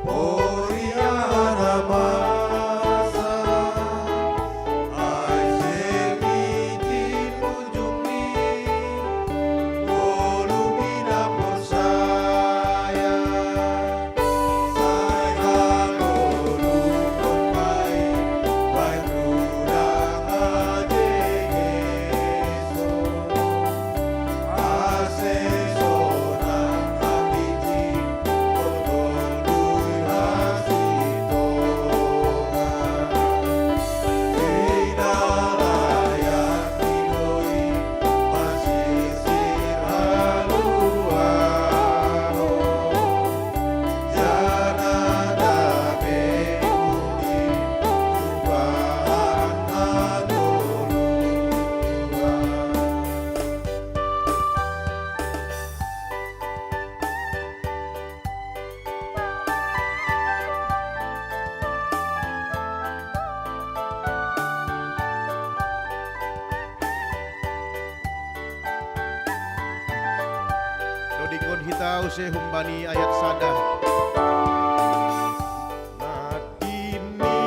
Oriana masa ai semiti ujungi volumina persaya saya golu kompai bai rudang ajengeso asesona abiji kodolui hasitonga Idalaya kinoi pasisir haluaho Janada beuni Tuhan adolua Do dingkon hita use humbani ayat sada. Nadimi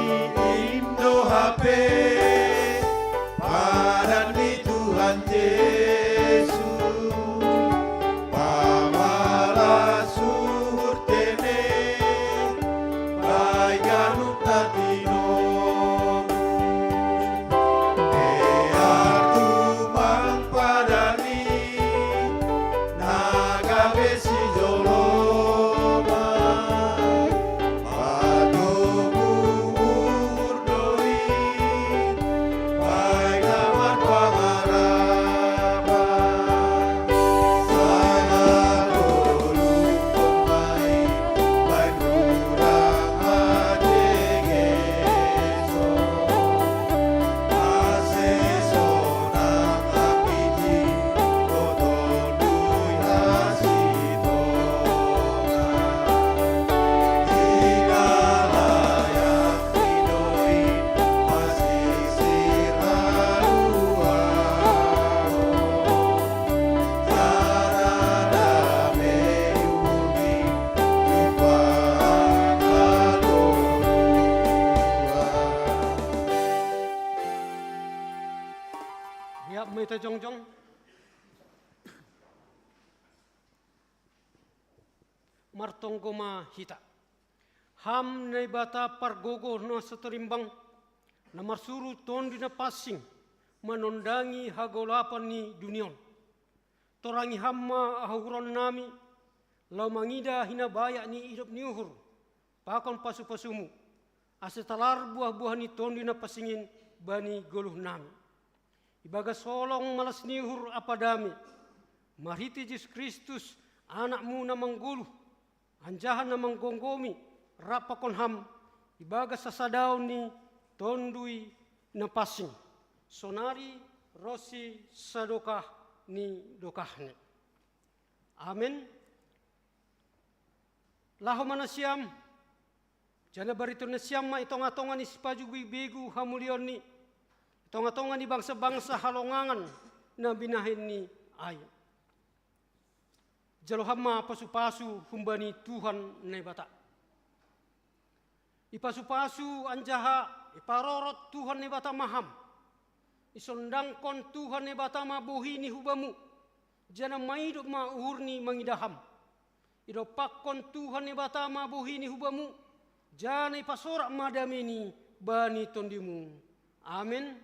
Indo HP Padani Tuhan Yesus Pamala suhur tene Bai ganut tatinomu Eartu mang padani Naga besi joloma Padomu urdoi Bai kamar pangaraba Saya dolu komai Bai kurang ajengeso Asesona apiji Kodolui hasitonga Idalaya kinoi Pasisir haluaho Janada beuni Tuhan adolua Ya meta jongjong. Martonggoma hita. Ham nei bata pargogo no seterimbang. Na marsuru tondi na passing. Manondangi hagolapan ni dunion. Torangi hamma ahuron nami. Lau mangida hina bayak ni hidup ni uhur. Pakon pasu-pasumu. Asetalar buah-buah ni tondi na pasingin bani goluh nami. Ibaga solong malas nihur apadami. Marhiti Yesus Kristus anakmu na mangguluh. Anjahan na manggonggomi. Rapakon ham. Ibaga sasadaw ni tondui na pasing. Sonari rosi sadokah ni dokahne. Amin. Laho manasiam. Jana barito na siyam ma itonga-tonga ni sipaju begu hamulion ni. Tonga-tonga ni bangsa-bangsa halongangan na binahin ni ay. Jalohama pasu-pasu humbani Tuhan na bata. Ipasu-pasu anjaha iparorot Tuhan na bata maham. Isondangkon Tuhan na bata mabuhi ni hubamu. Jana maidop maurni mangidaham. Idopakon Tuhan na bata mabuhi ni hubamu. Jana ipasorak madamini bani tondimu. Amin.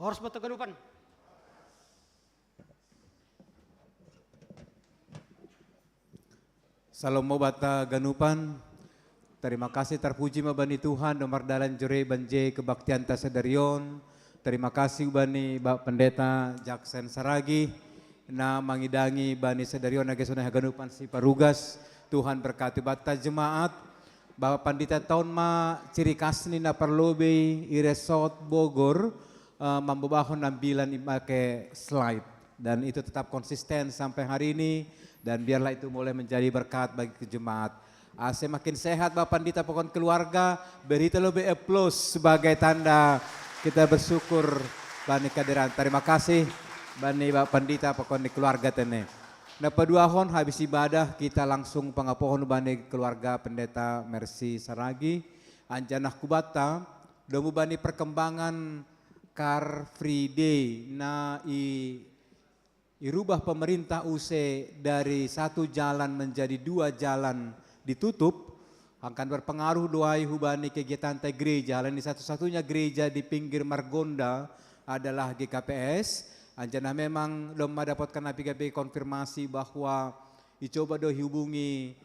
Horus batagalupan. Salomo bata ganupan. Terima kasih terpuji mabani Tuhan nomor dalan jure banje kebaktian tasadarion. Terima kasih bani Bapak Pendeta Jackson Saragi na mangidangi bani sadarion nagesona ganupan si parugas. Tuhan berkati bata jemaat. Bapak Pandita tahun ma ciri kasni na perlobe i resort Bogor membahon nampilan pakai slide dan itu tetap konsisten sampai hari ini dan biarlah itu mulai menjadi berkat bagi jemaat. Semakin sehat Bapak Pandita pokon keluarga, berita lebih applause sebagai tanda kita bersyukur bani kehadiran. Terima kasih bani Bapak Pandita pokon di keluarga tene. Nah peduahon habis ibadah kita langsung pengapohon bani keluarga Pendeta Mercy Saragi. Anjanah kubata, domu bani perkembangan Car Free Day na irubah pemerintah UC dari satu jalan menjadi 2 jalan ditutup akan berpengaruh doai hubani kegiatan te gereja. Lain satu-satunya gereja di pinggir Margonda adalah GKPS. Anjana memang belum mendapatkan api konfirmasi bahwa dicoba hubungi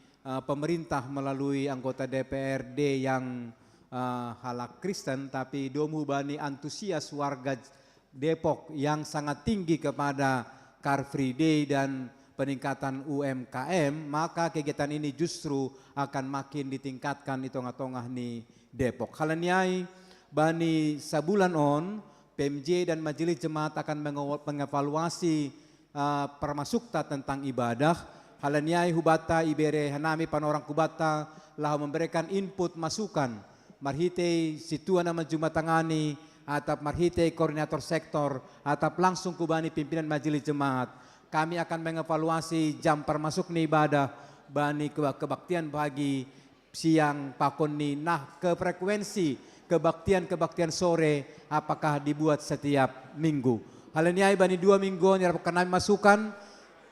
pemerintah melalui anggota DPRD yang halak Kristen, tapi dom hubani antusias warga Depok yang sangat tinggi kepada Car Free Day dan peningkatan UMKM, maka kegiatan ini justru akan makin ditingkatkan di tengah-tengah ni Depok. Halaniai bani sabulan on, PMJ dan Majelis Jemaat akan mengevaluasi permasukta tentang ibadah. Halaniai hubata ibere hanami panorang kubata lah memberikan input masukan. Marhite situa nama jumatangani atau marhite koordinator sektor atau langsung kubani pimpinan Majelis Jemaat. Kami akan mengevaluasi jam permasuk ni ibadah bani kebaktian pagi, siang, pakon ni nah ke frekuensi kebaktian sore apakah dibuat setiap minggu. Hal ini bani 2 minggu yang kami masukan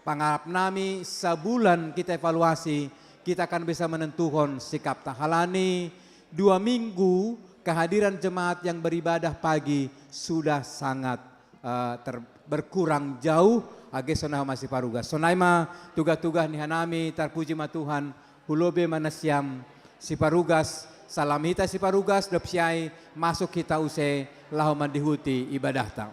pangarap nami sebulan kita evaluasi kita akan bisa menentukan sikap tahalani 2 minggu kehadiran jemaat yang beribadah pagi sudah sangat berkurang jauh. Age sonah masih parugas. Sonaima tugas-tugas ni hanami terpuji ma Tuhan. Hulobe manasiam si parugas. Salamita si parugas dopsiai masuk kita use lahu mandihuti ibadah tau.